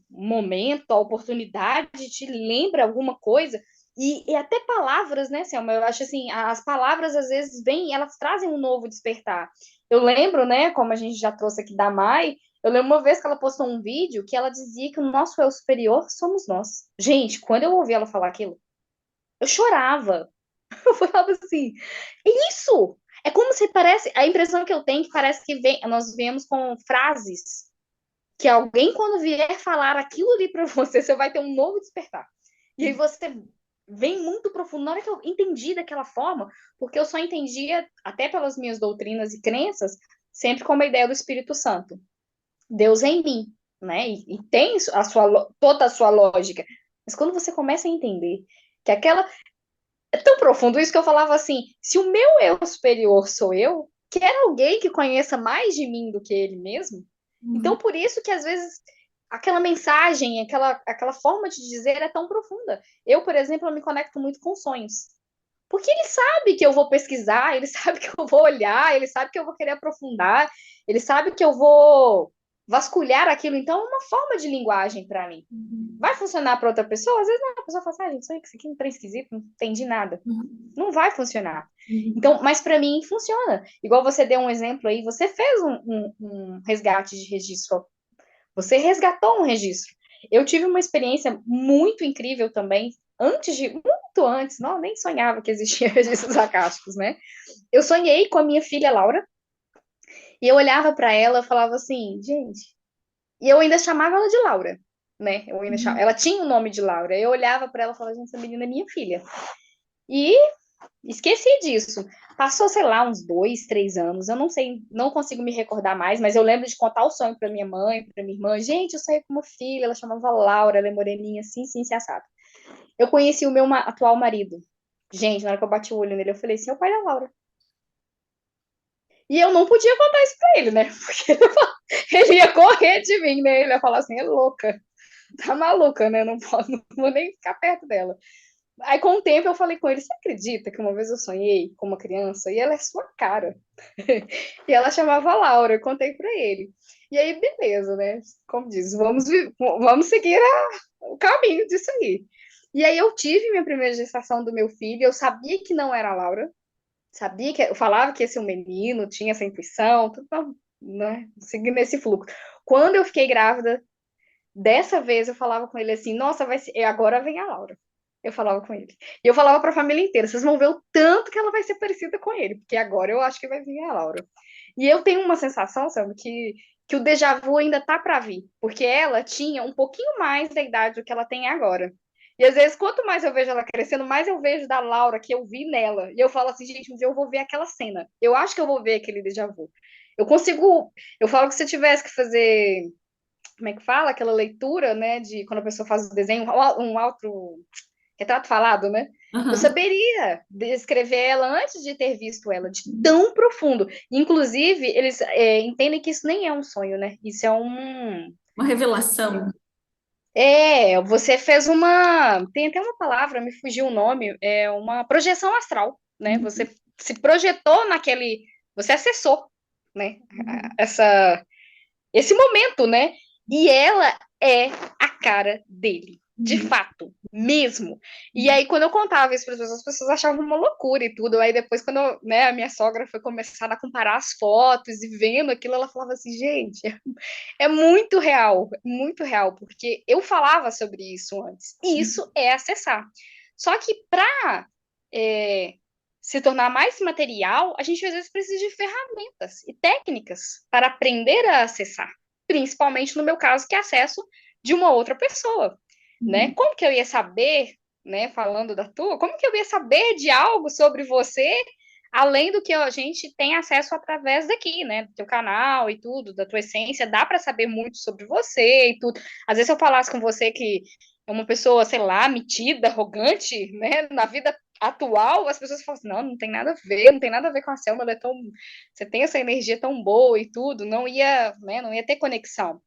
momento, a oportunidade te lembra alguma coisa. E até palavras, né, Selma? Eu acho assim, as palavras às vezes vêm, elas trazem um novo despertar. Eu lembro, né, como a gente já trouxe aqui da Mai, eu lembro uma vez que ela postou um vídeo que ela dizia que o nosso eu superior somos nós. Gente, quando eu ouvi ela falar aquilo, eu chorava. Eu falava assim, é isso! É como se parece, a impressão que eu tenho é que parece que nós viemos com frases que alguém, quando vier falar aquilo ali para você, você vai ter um novo despertar. E aí você vem muito profundo. Na hora que eu entendi daquela forma, porque eu só entendia, até pelas minhas doutrinas e crenças, sempre como a ideia do Espírito Santo. Deus é em mim, né? E tem toda a sua lógica. Mas quando você começa a entender que aquela. É tão profundo isso que eu falava assim: se o meu eu superior sou eu, quer alguém que conheça mais de mim do que ele mesmo? Então, Uhum. por isso que às vezes aquela mensagem, aquela forma de dizer é tão profunda. Eu, por exemplo, eu me conecto muito com sonhos. Porque ele sabe que eu vou pesquisar, ele sabe que eu vou olhar, ele sabe que eu vou querer aprofundar, ele sabe que eu vou vasculhar aquilo. Então, é uma forma de linguagem para mim. Uhum. Vai funcionar para outra pessoa? Às vezes não, a pessoa fala assim, gente, isso aqui é um trem esquisito, não entendi nada. Uhum. Não vai funcionar. Uhum. Então, mas para mim funciona. Igual você deu um exemplo aí, você fez um resgate de registro. Você resgatou um registro. Eu tive uma experiência muito incrível também, muito antes, não, nem sonhava que existia registros acásticos, né? Eu sonhei com a minha filha Laura, e eu olhava para ela e falava assim, gente, e eu ainda chamava ela de Laura, né? Ela tinha o nome de Laura. Eu olhava para ela e falava, gente, essa menina é minha filha. E esqueci disso. Passou, sei lá, uns 2, 3 anos. Eu não sei, não consigo me recordar mais, mas eu lembro de contar o sonho para minha mãe, para minha irmã. Gente, eu sonhei com uma filha, ela chamava Laura, ela é moreninha, assim, sim, se assado. Eu conheci o meu atual marido. Gente, na hora que eu bati o olho nele, eu falei assim: é o pai da Laura. E eu não podia contar isso pra ele, né? Porque ele ia correr de mim, né? Ele ia falar assim: é louca, tá maluca, né? Não vou nem ficar perto dela. Aí, com o tempo, eu falei com ele: você acredita que uma vez eu sonhei com uma criança e ela é sua cara? E ela chamava Laura, eu contei pra ele. E aí, beleza, né? Como diz, vamos seguir o caminho disso aí. E aí, eu tive minha primeira gestação do meu filho, eu sabia que não era a Laura, sabia que eu falava que ia ser um menino, tinha essa intuição, tudo, né? Seguindo esse fluxo. Quando eu fiquei grávida, dessa vez eu falava com ele assim: nossa, vai ser, agora vem a Laura. Eu falava com ele. E eu falava para a família inteira: vocês vão ver o tanto que ela vai ser parecida com ele, porque agora eu acho que vai vir a Laura. E eu tenho uma sensação, sabe, que o déjà vu ainda tá para vir, porque ela tinha um pouquinho mais da idade do que ela tem agora. E às vezes, quanto mais eu vejo ela crescendo, mais eu vejo da Laura que eu vi nela. E eu falo assim, gente, um dia eu vou ver aquela cena. Eu acho que eu vou ver aquele déjà vu. Eu consigo. Eu falo que se eu tivesse que fazer, como é que fala? Aquela leitura, né? De quando a pessoa faz o desenho, um auto retrato falado, né? Eu Aham. saberia descrever ela antes de ter visto ela, de tão profundo. Inclusive, eles entendem que isso nem é um sonho, né? Isso é um. Uma revelação. Você fez uma. Tem até uma palavra, me fugiu o nome, é uma projeção astral, né? Uhum. Você se projetou naquele. Você acessou, né? Uhum. Essa, esse momento, né? E ela é a cara dele, de Uhum. fato, mesmo. E aí, quando eu contava isso para as pessoas achavam uma loucura e tudo. Aí depois, quando né, a minha sogra foi começar a comparar as fotos e vendo aquilo, ela falava assim, gente, é muito real, porque eu falava sobre isso antes. E isso é acessar. Só que para se tornar mais material, a gente às vezes precisa de ferramentas e técnicas para aprender a acessar. Principalmente no meu caso, que é acesso de uma outra pessoa. Né? Uhum. Como que eu ia saber, né, falando da tua, como que eu ia saber de algo sobre você além do que a gente tem acesso através daqui, né, do teu canal e tudo, da tua essência, dá para saber muito sobre você e tudo. Às vezes eu falasse com você é uma pessoa, sei lá, metida, arrogante, né? Na vida atual, as pessoas falam assim, não, não tem nada a ver, não tem nada a ver com a Selma, ela é tão, você tem essa energia tão boa e tudo, não ia, né, não ia ter conexão.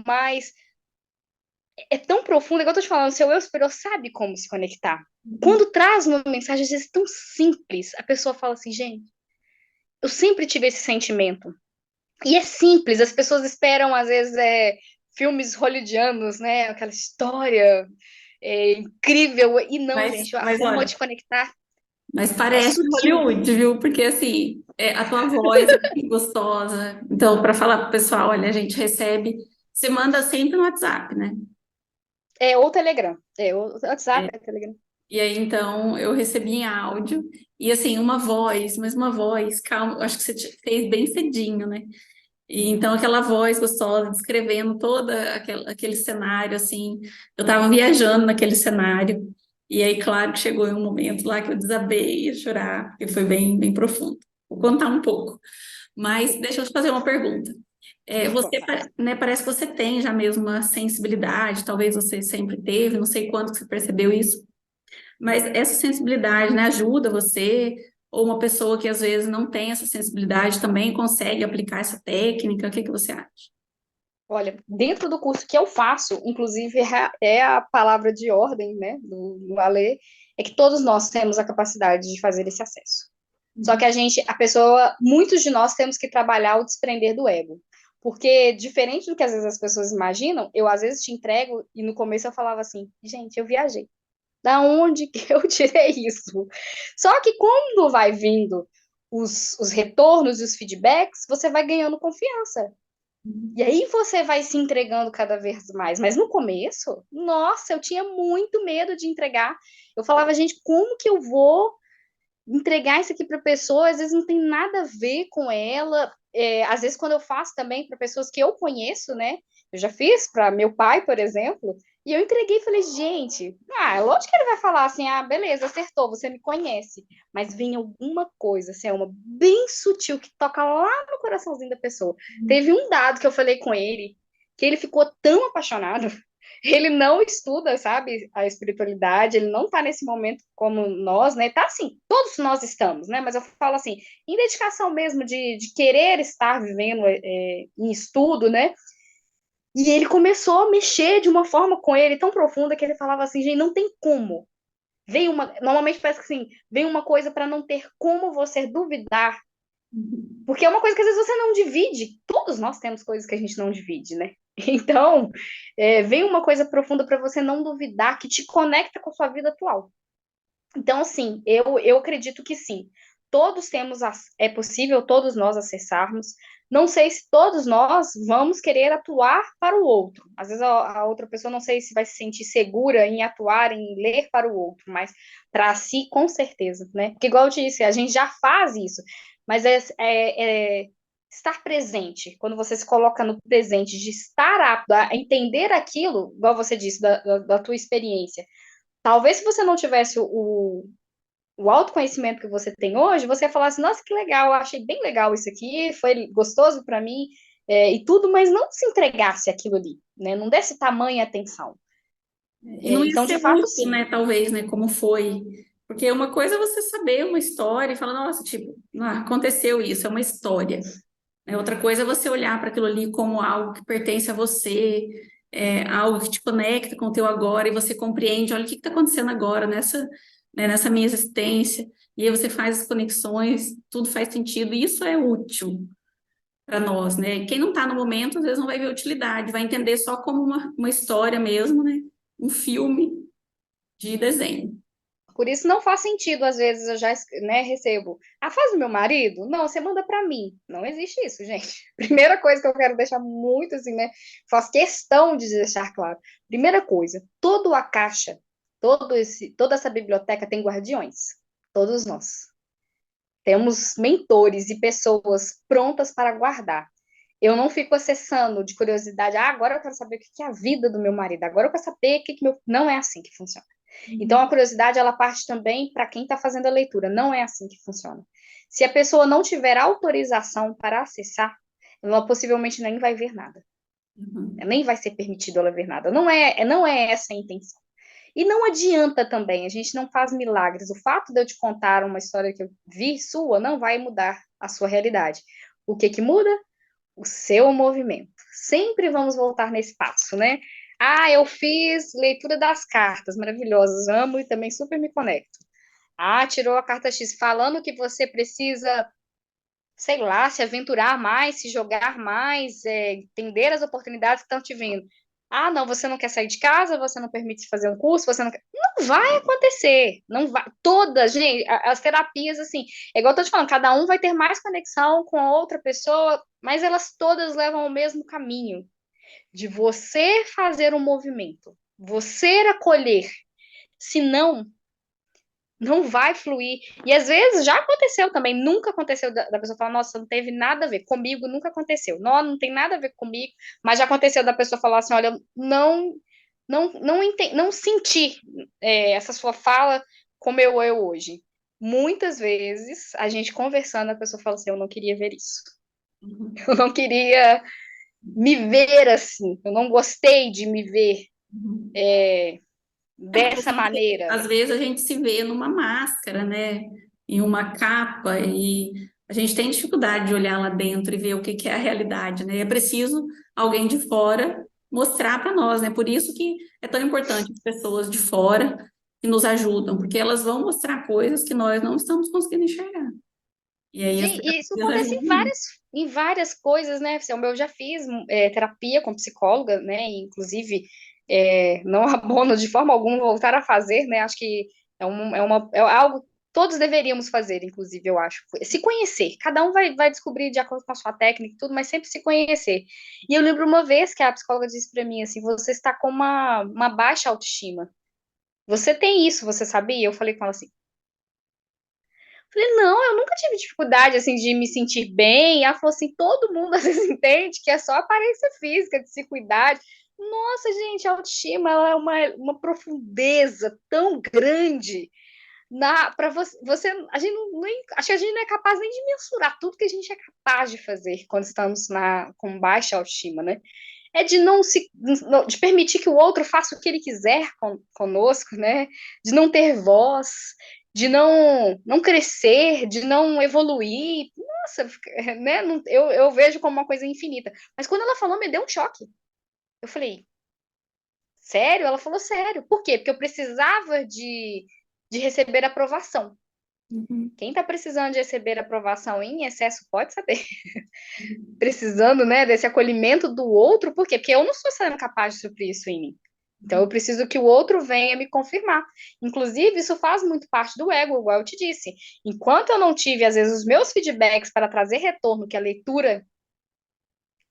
Mas é tão profundo, igual eu tô te falando, o seu eu superior sabe como se conectar. Quando traz uma mensagem, às vezes, tão simples, a pessoa fala assim, gente, eu sempre tive esse sentimento. E é simples, as pessoas esperam, às vezes, filmes hollywoodianos, né? Aquela história incrível. E não, gente, a Mas forma olha, de conectar mas é parece sutil. Hollywood, viu? Porque assim, a tua voz é muito gostosa. Então, para falar pro pessoal, olha, a gente recebe, você manda sempre no WhatsApp, né? É o Telegram. É o WhatsApp, É, é o Telegram. e aí, então, eu recebi em áudio, e assim, uma voz, mas uma voz, calma, eu acho que você fez bem cedinho, né? E então, aquela voz gostosa, descrevendo aquele cenário, assim, eu tava viajando naquele cenário, e aí, claro, que chegou em um momento lá que eu desabei a chorar, porque foi bem, bem profundo. Vou contar um pouco, mas deixa eu te fazer uma pergunta. Pode Você, contar. né, parece que você tem já mesmo uma sensibilidade, talvez você sempre teve, não sei quando que você percebeu isso, mas essa sensibilidade, né, ajuda você, ou uma pessoa que às vezes não tem essa sensibilidade também consegue aplicar essa técnica? O que que você acha? Olha, dentro do curso que eu faço, inclusive é a palavra de ordem, né, do Alê, é que todos nós temos a capacidade de fazer esse acesso. Só que muitos de nós temos que trabalhar o desprender do ego. Porque, diferente do que às vezes as pessoas imaginam, eu às vezes te entrego e no começo eu falava assim, gente, eu viajei. Da onde que eu tirei isso? Só que quando vai vindo os retornos e os feedbacks, você vai ganhando confiança. E aí você vai se entregando cada vez mais. Mas no começo, nossa, eu tinha muito medo de entregar. Eu falava, gente, como que eu vou entregar isso aqui para a pessoa? Às vezes não tem nada a ver com ela. Às vezes, quando eu faço também para pessoas que eu conheço, né? Eu já fiz para meu pai, por exemplo, e eu entreguei e falei, gente, lógico que ele vai falar assim, beleza, acertou, você me conhece. Mas vem alguma coisa, assim, é uma bem sutil que toca lá no coraçãozinho da pessoa. Teve um dado que eu falei com ele, que ele ficou tão apaixonado, ele não estuda, sabe, a espiritualidade, ele não tá nesse momento como nós, né? Tá assim, todos nós estamos, né? Mas eu falo assim, em dedicação mesmo de querer estar vivendo em estudo, né? E ele começou a mexer de uma forma com ele tão profunda que ele falava assim, gente, não tem como. Normalmente parece que assim, vem uma coisa para não ter como você duvidar, porque é uma coisa que às vezes você não divide. Todos nós temos coisas que a gente não divide, né? Então, vem uma coisa profunda para você não duvidar, que te conecta com a sua vida atual. Então, assim, eu acredito que sim. Todos temos, é possível todos nós acessarmos. Não sei se todos nós vamos querer atuar para o outro. Às vezes a outra pessoa não sei se vai se sentir segura em atuar, em ler para o outro, mas para si, com certeza, né? Porque, igual eu disse, a gente já faz isso, mas estar presente, quando você se coloca no presente, de estar apto a entender aquilo, igual você disse, da tua experiência. Talvez se você não tivesse o autoconhecimento que você tem hoje, você ia falar assim, nossa, que legal, eu achei bem legal isso aqui, foi gostoso para mim, e tudo, mas não se entregasse aquilo ali, né? Não desse tamanha atenção. E não ia Então, de ser fato, útil, sim. né? Talvez, né? Como foi. Porque uma coisa é você saber uma história e falar, nossa, tipo, aconteceu isso, é uma história. Outra coisa é você olhar para aquilo ali como algo que pertence a você, algo que te conecta com o teu agora e você compreende, olha o que está acontecendo agora nessa minha existência. E aí você faz as conexões, tudo faz sentido, e isso é útil para nós, né? Quem não está no momento, às vezes não vai ver utilidade, vai entender só como uma história mesmo, né? Um filme de desenho. Por isso não faz sentido, às vezes, eu já, né, recebo, faz do meu marido? Não, você manda para mim. Não existe isso, gente. Primeira coisa que eu quero deixar muito assim, né? Faço questão de deixar claro. Primeira coisa, toda a caixa, toda essa biblioteca tem guardiões. Todos nós. Temos mentores e pessoas prontas para guardar. Eu não fico acessando de curiosidade, agora eu quero saber o que é a vida do meu marido, agora eu quero saber o que meu. Não é assim que funciona. Então, a curiosidade, ela parte também para quem está fazendo a leitura. Não é assim que funciona. Se a pessoa não tiver autorização para acessar, ela possivelmente nem vai ver nada. Uhum. Nem vai ser permitido ela ver nada. Não é essa a intenção. E não adianta também, a gente não faz milagres. O fato de eu te contar uma história que eu vi sua não vai mudar a sua realidade. O que que muda? O seu movimento. Sempre vamos voltar nesse passo, né? Ah, eu fiz leitura das cartas, maravilhosas, amo e também super me conecto. Ah, tirou a carta X falando que você precisa, sei lá, se aventurar mais, se jogar mais, entender as oportunidades que estão te vindo. Ah, não, você não quer sair de casa, você não permite fazer um curso, você não quer. Não vai acontecer. Não vai. Todas, gente, as terapias, assim, é igual eu tô te falando, cada um vai ter mais conexão com a outra pessoa, mas elas todas levam ao mesmo caminho de você fazer um movimento, você acolher. Se não, não vai fluir. E às vezes já aconteceu também, nunca aconteceu da pessoa falar, nossa, não teve nada a ver comigo, nunca aconteceu. Não, não tem nada a ver comigo, mas já aconteceu da pessoa falar assim, olha, não senti essa sua fala como eu hoje. Muitas vezes, a gente conversando, a pessoa fala assim, eu não queria ver isso. Uhum. Eu não queria me ver assim, eu não gostei de me ver Uhum. Porque dessa maneira. às vezes a gente se vê numa máscara, né? Em uma capa, e a gente tem dificuldade de olhar lá dentro e ver o que que é a realidade, né? É preciso alguém de fora mostrar para nós, né? Por isso que é tão importante as pessoas de fora que nos ajudam, porque elas vão mostrar coisas que nós não estamos conseguindo enxergar. E aí as Gente, e isso terapias acontece ajudam muito. em várias coisas, né? Eu já fiz terapia com psicóloga, né? E, inclusive, não abono de forma alguma voltar a fazer, né? Acho que é algo que todos deveríamos fazer, inclusive, eu acho. Se conhecer. Cada um vai descobrir de acordo com a sua técnica e tudo, mas sempre se conhecer. E eu lembro uma vez que a psicóloga disse para mim assim: você está com uma baixa autoestima. Você tem isso, você sabia? Eu falei com ela assim. Falei, não, eu nunca tive dificuldade, assim, de me sentir bem. E ela falou assim, todo mundo às vezes entende que é só aparência física, de se cuidar. Nossa, gente, a autoestima, ela é uma profundeza tão grande para você, a gente acho que a gente não é capaz nem de mensurar tudo que a gente é capaz de fazer quando estamos com baixa autoestima, né? É de de permitir que o outro faça o que ele quiser conosco, né? De não ter voz, de não crescer, de não evoluir. Nossa, né? Eu vejo como uma coisa infinita. Mas quando ela falou, me deu um choque. Eu falei, sério? Ela falou sério. Por quê? Porque eu precisava de receber aprovação. Uhum. Quem está precisando de receber aprovação em excesso pode saber. Precisando, né, desse acolhimento do outro, por quê? Porque eu não estou sendo capaz de suprir isso em mim. Então, eu preciso que o outro venha me confirmar. Inclusive, isso faz muito parte do ego, igual eu te disse. Enquanto eu não tive, às vezes, os meus feedbacks para trazer retorno, que a leitura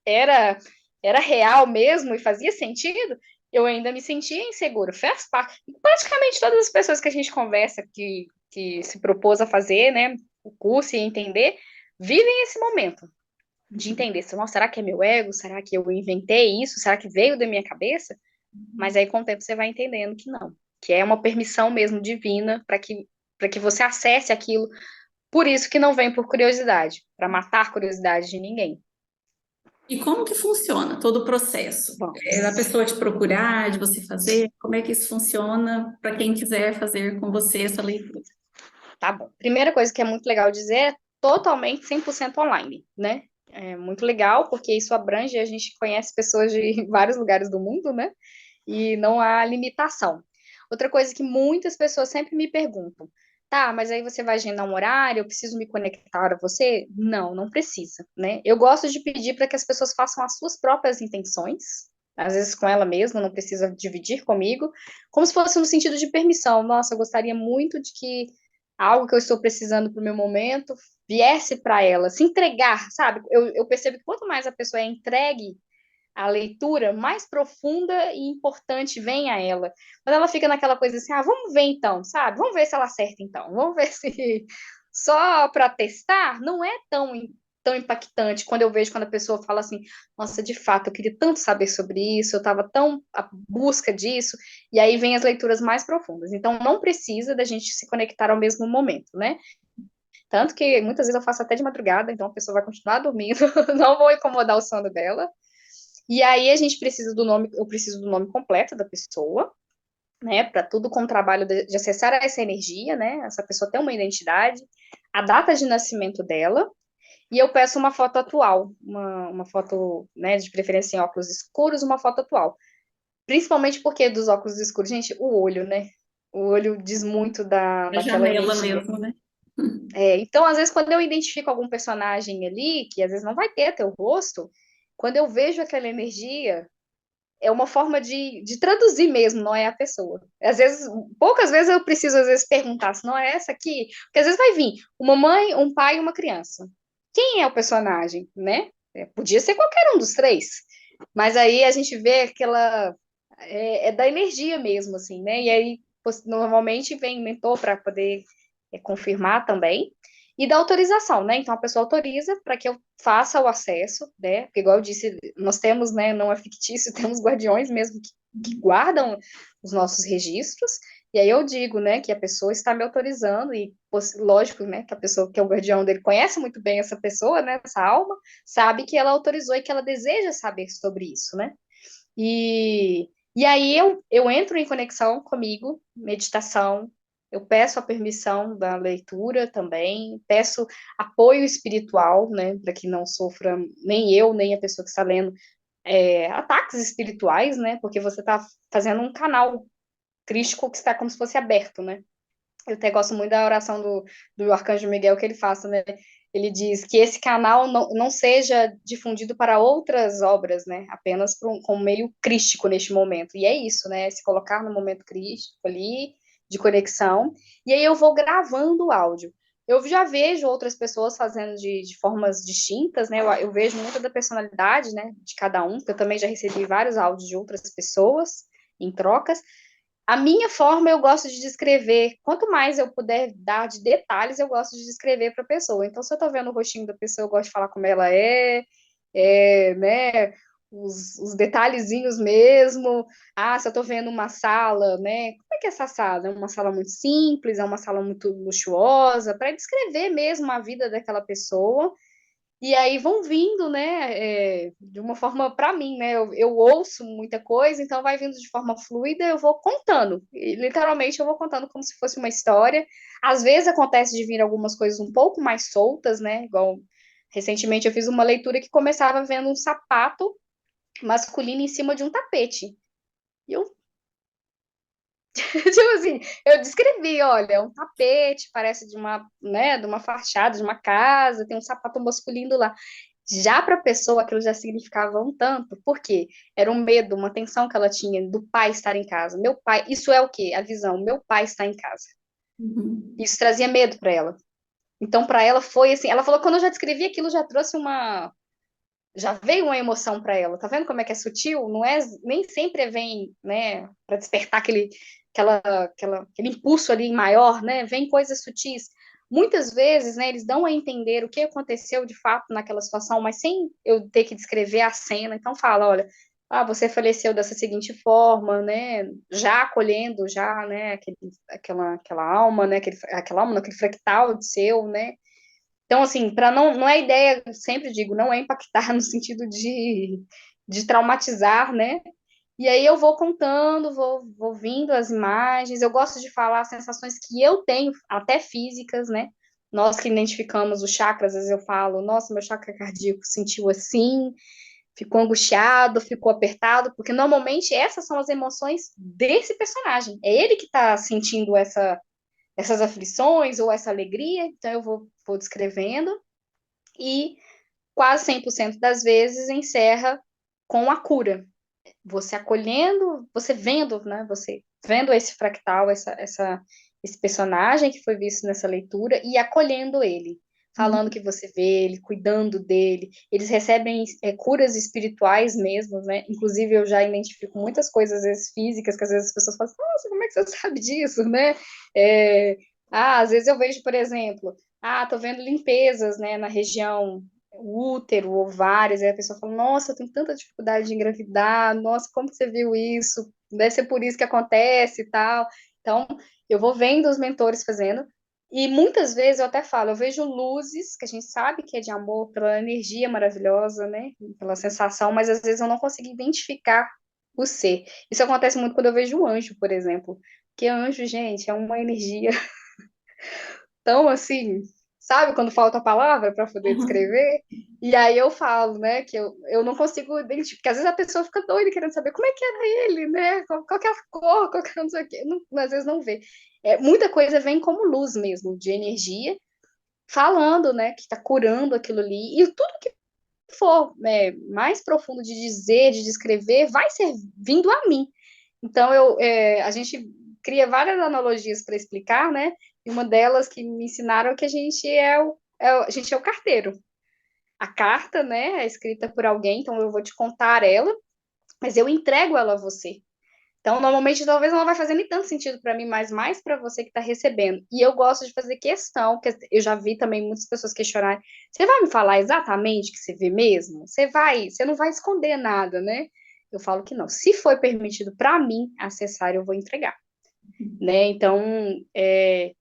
era, era real mesmo e fazia sentido, eu ainda me sentia insegura. Faz parte. Praticamente todas as pessoas que a gente conversa, que se propôs a fazer, né, o curso e entender, vivem esse momento de entender, nossa, será que é meu ego? Será que eu inventei isso? Será que veio da minha cabeça? Mas aí com o tempo você vai entendendo que não, que é uma permissão mesmo divina para que você acesse aquilo. Por isso que não vem por curiosidade, para matar a curiosidade de ninguém. E como que funciona todo o processo? É da Vamos. pessoa te procurar, de você fazer? Como é que isso funciona para quem quiser fazer com você essa leitura? Tá bom. Primeira coisa que é muito legal dizer é totalmente 100% online, né? É muito legal porque isso abrange, a gente conhece pessoas de vários lugares do mundo, né? E não há limitação. Outra coisa que muitas pessoas sempre me perguntam, tá, mas aí você vai agendar um horário, eu preciso me conectar a você? Não, não precisa, né? Eu gosto de pedir para que as pessoas façam as suas próprias intenções, às vezes com ela mesma, não precisa dividir comigo, como se fosse no sentido de permissão. Nossa, eu gostaria muito de que algo que eu estou precisando para o meu momento viesse para ela, se entregar, sabe? Eu percebo que quanto mais a pessoa é entregue a leitura, mais profunda e importante vem a ela. Quando ela fica naquela coisa assim, ah, vamos ver então, sabe? Vamos ver se ela acerta então. Vamos ver se só para testar não é tão impactante quando eu vejo quando a pessoa fala assim, nossa, de fato, eu queria tanto saber sobre isso, eu estava tão à busca disso, e aí vem as leituras mais profundas. Então, não precisa da gente se conectar ao mesmo momento, né? Tanto que muitas vezes eu faço até de madrugada, então a pessoa vai continuar dormindo, não vou incomodar o sono dela, E aí a gente precisa do nome, eu preciso do nome completo da pessoa, né, para tudo com o trabalho de acessar essa energia, né, essa pessoa tem uma identidade, a data de nascimento dela, e eu peço uma foto atual, uma foto, né, de preferência em óculos escuros, uma foto atual. Principalmente porque dos óculos escuros, gente, o olho, né? O olho diz muito A daquela janela energia. mesmo, né? Então, às vezes, quando eu identifico algum personagem ali, que às vezes não vai ter teu rosto, quando eu vejo aquela energia, é uma forma de traduzir mesmo, não é a pessoa. Às vezes, poucas vezes eu preciso, às vezes, perguntar se não é essa aqui, porque às vezes vai vir uma mãe, um pai e uma criança. Quem é o personagem, né? Podia ser qualquer um dos três, mas aí a gente vê aquela é da energia mesmo, assim, né? E aí normalmente vem mentor para poder confirmar também e da autorização, né? Então a pessoa autoriza para que eu faça o acesso, né? Porque igual eu disse, nós temos, né? Não é fictício, temos guardiões mesmo que guardam os nossos registros. E aí eu digo, né, que a pessoa está me autorizando e lógico, né, que a pessoa que é o guardião dele conhece muito bem essa pessoa, né, essa alma, sabe que ela autorizou e que ela deseja saber sobre isso, né? E aí eu entro em conexão comigo, meditação, eu peço a permissão da leitura também, peço apoio espiritual, né, para que não sofra nem eu, nem a pessoa que está lendo ataques espirituais, né, porque você está fazendo um canal crístico que está como se fosse aberto, né. Eu até gosto muito da oração do Arcanjo Miguel que ele faça, né? Ele diz que esse canal não seja difundido para outras obras, né? Apenas com um meio crístico neste momento. E é isso, né? Se colocar no momento crístico ali, de conexão. E aí eu vou gravando o áudio. Eu já vejo outras pessoas fazendo de formas distintas, né? Eu vejo muito da personalidade, né? De cada um, porque eu também já recebi vários áudios de outras pessoas em trocas. A minha forma eu gosto de descrever. Quanto mais eu puder dar de detalhes, eu gosto de descrever para a pessoa. Então, se eu estou vendo o rostinho da pessoa, eu gosto de falar como ela né? Os detalhezinhos mesmo. Ah, se eu estou vendo uma sala, né? Como é que é essa sala? É uma sala muito simples, é uma sala muito luxuosa, para descrever mesmo a vida daquela pessoa. E aí vão vindo, né, de uma forma para mim, né? Eu ouço muita coisa, então vai vindo de forma fluida, eu vou contando. E, literalmente eu vou contando como se fosse uma história. Às vezes acontece de vir algumas coisas um pouco mais soltas, né? Igual recentemente eu fiz uma leitura que começava vendo um sapato masculino em cima de um tapete. E eu, tipo assim, eu descrevi, olha, é um tapete, parece de uma, né, de uma fachada, de uma casa, tem um sapato masculino lá. Já para a pessoa, aquilo já significava um tanto, porque era um medo, uma tensão que ela tinha do pai estar em casa. Meu pai, isso é o quê? A visão, meu pai está em casa. Uhum. Isso trazia medo para ela. Então, para ela foi assim, ela falou que quando eu já descrevi aquilo, já trouxe já veio uma emoção para ela. Tá vendo como é que é sutil? Não é, nem sempre vem, né, para despertar aquele impulso ali maior, né? Vem coisas sutis. Muitas vezes, né, eles dão a entender o que aconteceu de fato naquela situação, mas sem eu ter que descrever a cena. Então fala, olha, você faleceu dessa seguinte forma, né? Já acolhendo já, né, aquela alma, né, aquela alma, aquele fractal de seu, né? Então, assim, para não é ideia, eu sempre digo, não é impactar no sentido de traumatizar, né? E aí eu vou contando, vou vindo as imagens, eu gosto de falar as sensações que eu tenho, até físicas, né? Nós que identificamos os chakras, às vezes eu falo, nossa, meu chakra cardíaco sentiu assim, ficou angustiado, ficou apertado, porque normalmente essas são as emoções desse personagem. É ele que está sentindo essas aflições ou essa alegria, então eu vou descrevendo e quase 100% das vezes encerra com a cura. Você acolhendo, você vendo, né? Você vendo esse fractal, esse personagem que foi visto nessa leitura e acolhendo ele, falando que você vê ele, cuidando dele. Eles recebem curas espirituais mesmo, né? Inclusive, eu já identifico muitas coisas, às vezes, físicas, que às vezes as pessoas falam, nossa, como é que você sabe disso, né? Às vezes eu vejo, por exemplo, tô vendo limpezas, né, na região útero, ovários, aí a pessoa fala, nossa, eu tenho tanta dificuldade de engravidar, nossa, como que você viu isso? Deve ser por isso que acontece e tal. Então, eu vou vendo os mentores fazendo, E muitas vezes eu até falo, eu vejo luzes, que a gente sabe que é de amor, pela energia maravilhosa, né? Pela sensação, mas às vezes eu não consigo identificar o ser. Isso acontece muito quando eu vejo um anjo, por exemplo. Porque anjo, gente, é uma energia tão assim, sabe, quando falta a palavra para poder Uhum. descrever? E aí eu falo, né, que eu não consigo identificar, porque às vezes a pessoa fica doida querendo saber como é que era ele, né? Qual que é a cor, qual que é não sei o quê. Não, às vezes não vê. É, muita coisa vem como luz mesmo, de energia, falando, né, que está curando aquilo ali. E tudo que for mais profundo de dizer, de descrever, vai ser vindo a mim. Então, a gente cria várias analogias para explicar, né? E uma delas que me ensinaram é que a gente a gente é o carteiro. A carta, né, é escrita por alguém, então eu vou te contar ela, mas eu entrego ela a você. Então, normalmente, talvez não vai fazer nem tanto sentido para mim, mas mais para você que está recebendo. E eu gosto de fazer questão, que eu já vi também muitas pessoas questionarem. Você vai me falar exatamente o que você vê mesmo? Você não vai esconder nada, né? Eu falo que não. Se foi permitido para mim acessar, eu vou entregar, né? Então,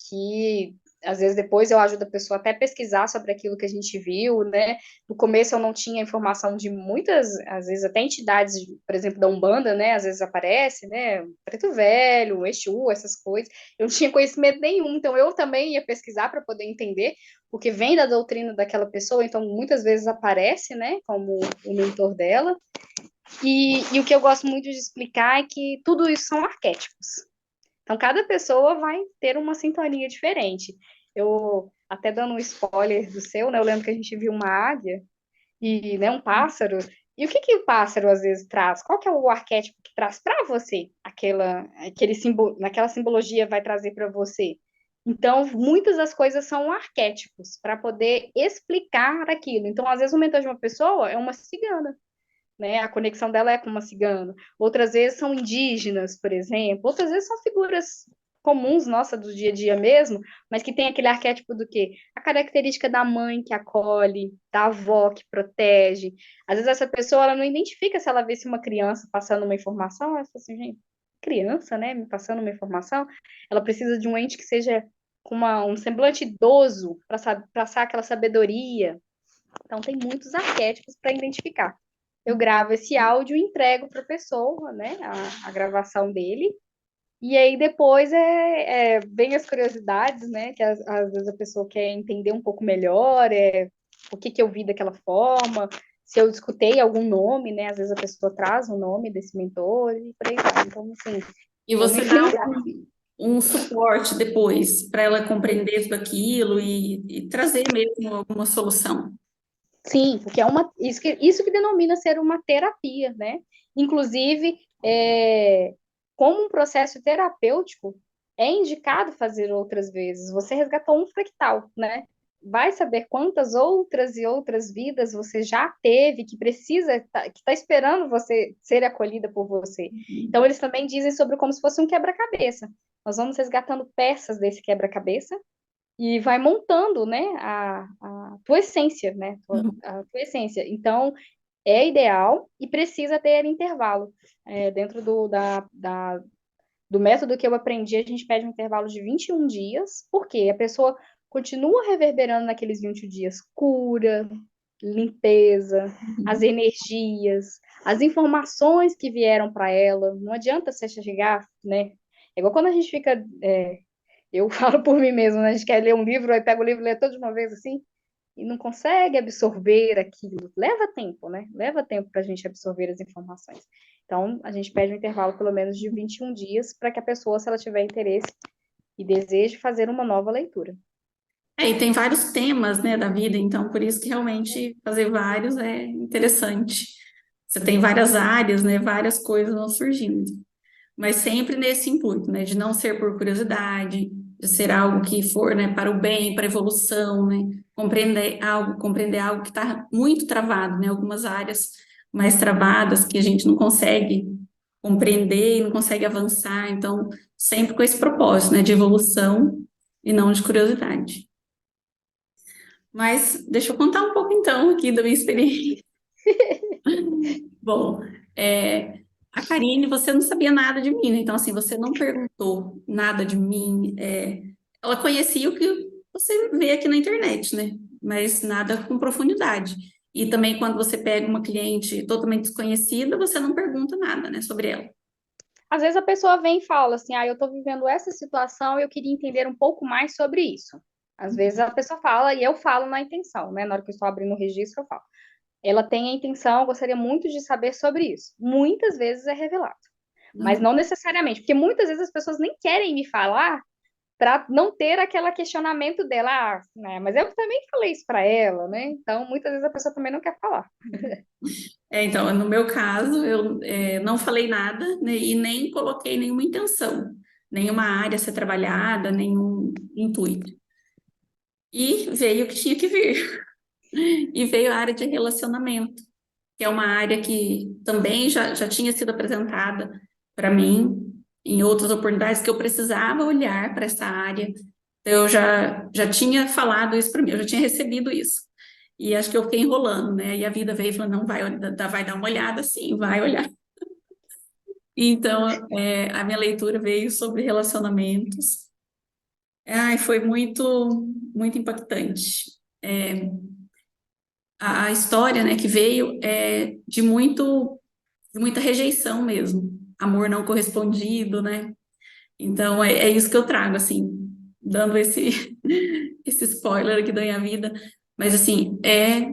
que às vezes depois eu ajudo a pessoa até a pesquisar sobre aquilo que a gente viu, né? No começo eu não tinha informação de muitas, às vezes até entidades, por exemplo, da Umbanda, né? Às vezes aparece, né? Preto Velho, Exu, essas coisas. Eu não tinha conhecimento nenhum, então eu também ia pesquisar para poder entender, porque vem da doutrina daquela pessoa, então muitas vezes aparece, né? Como o mentor dela. E o que eu gosto muito de explicar é que tudo isso são arquétipos. Então, cada pessoa vai ter uma sintonia diferente. Eu, até dando um spoiler do seu, né? Eu lembro que a gente viu uma águia e, né, um pássaro. E o que que o pássaro às vezes traz? Qual que é o arquétipo que traz para você? Naquela simbologia vai trazer para você. Então, muitas das coisas são arquétipos para poder explicar aquilo. Então, às vezes, o mentor de uma pessoa é uma cigana, né? A conexão dela é com uma cigana. Outras vezes são indígenas, por exemplo. Outras vezes são figuras comuns, nossa, do dia a dia mesmo, mas que tem aquele arquétipo do quê? A característica da mãe que acolhe, da avó que protege. Às vezes essa pessoa ela não identifica se ela vê se uma criança passando uma informação, ela fala assim, gente, criança, né, me passando uma informação, ela precisa de um ente que seja com um semblante idoso para passar aquela sabedoria. Então tem muitos arquétipos para identificar. Eu gravo esse áudio e entrego para a pessoa, né, a gravação dele. E aí depois vem as curiosidades, né, que às vezes a pessoa quer entender um pouco melhor, o que que eu vi daquela forma, se eu escutei algum nome, né, às vezes a pessoa traz o nome desse mentor e por aí vai. Então, assim, E eu me você dá um suporte depois para ela compreender tudo aquilo e trazer mesmo alguma solução. Sim, porque isso que denomina ser uma terapia, né? Inclusive, como um processo terapêutico, é indicado fazer outras vezes. Você resgatou um fractal, né? Vai saber quantas outras e outras vidas você já teve que precisa, que está esperando você ser acolhida por você. Então, eles também dizem sobre como se fosse um quebra-cabeça. Nós vamos resgatando peças desse quebra-cabeça e vai montando, né, a tua essência, né, a tua essência. Então, é ideal e precisa ter intervalo. Dentro do método que eu aprendi, a gente pede um intervalo de 21 dias, porque a pessoa continua reverberando naqueles 20 dias cura, limpeza, as energias, as informações que vieram para ela. Não adianta você chegar, né? É igual quando a gente fica eu falo por mim mesma, né? A gente quer ler um livro, aí pega o livro e lê todo de uma vez assim, e não consegue absorver aquilo. Leva tempo, né? Leva tempo para a gente absorver as informações. Então, a gente pede um intervalo pelo menos de 21 dias para que a pessoa, se ela tiver interesse e deseje, fazer uma nova leitura. E tem vários temas, né, da vida, então por isso que realmente fazer vários é interessante. Você tem várias áreas, né, várias coisas vão surgindo, mas sempre nesse intuito, né, de não ser por curiosidade, de ser algo que for, né, para o bem, para a evolução, né, compreender algo que está muito travado, né, algumas áreas mais travadas que a gente não consegue compreender e não consegue avançar, então sempre com esse propósito, né, de evolução e não de curiosidade. Mas deixa eu contar um pouco então aqui da minha experiência. Bom, a Karine, você não sabia nada de mim, né? Então assim, você não perguntou nada de mim, ela conhecia o que você vê aqui na internet, né? Mas nada com profundidade. E também quando você pega uma cliente totalmente desconhecida, você não pergunta nada, né, sobre ela. Às vezes a pessoa vem e fala assim, eu estou vivendo essa situação e eu queria entender um pouco mais sobre isso. Às vezes a pessoa fala e eu falo na intenção, né? Na hora que eu estou abrindo o registro, eu falo. Ela tem a intenção, eu gostaria muito de saber sobre isso. Muitas vezes é revelado, mas Uhum. não necessariamente, porque muitas vezes as pessoas nem querem me falar para não ter aquele questionamento dela, né? Mas eu também falei isso para ela, né? Então, muitas vezes a pessoa também não quer falar. Então, no meu caso, eu não falei nada, né, e nem coloquei nenhuma intenção, nenhuma área a ser trabalhada, nenhum intuito. E veio o que tinha que vir. E veio a área de relacionamento, que é uma área que também já tinha sido apresentada para mim em outras oportunidades que eu precisava olhar para essa área. Eu já tinha falado isso para mim, eu já tinha recebido isso. E acho que eu fiquei enrolando, né? E a vida veio e falou, não, vai dar uma olhada, sim, vai olhar. Então, a minha leitura veio sobre relacionamentos. Ai, foi muito impactante. A história, né, que veio é de muita rejeição mesmo, amor não correspondido, né? Então, é isso que eu trago, assim, dando esse spoiler aqui da minha vida. Mas, assim, é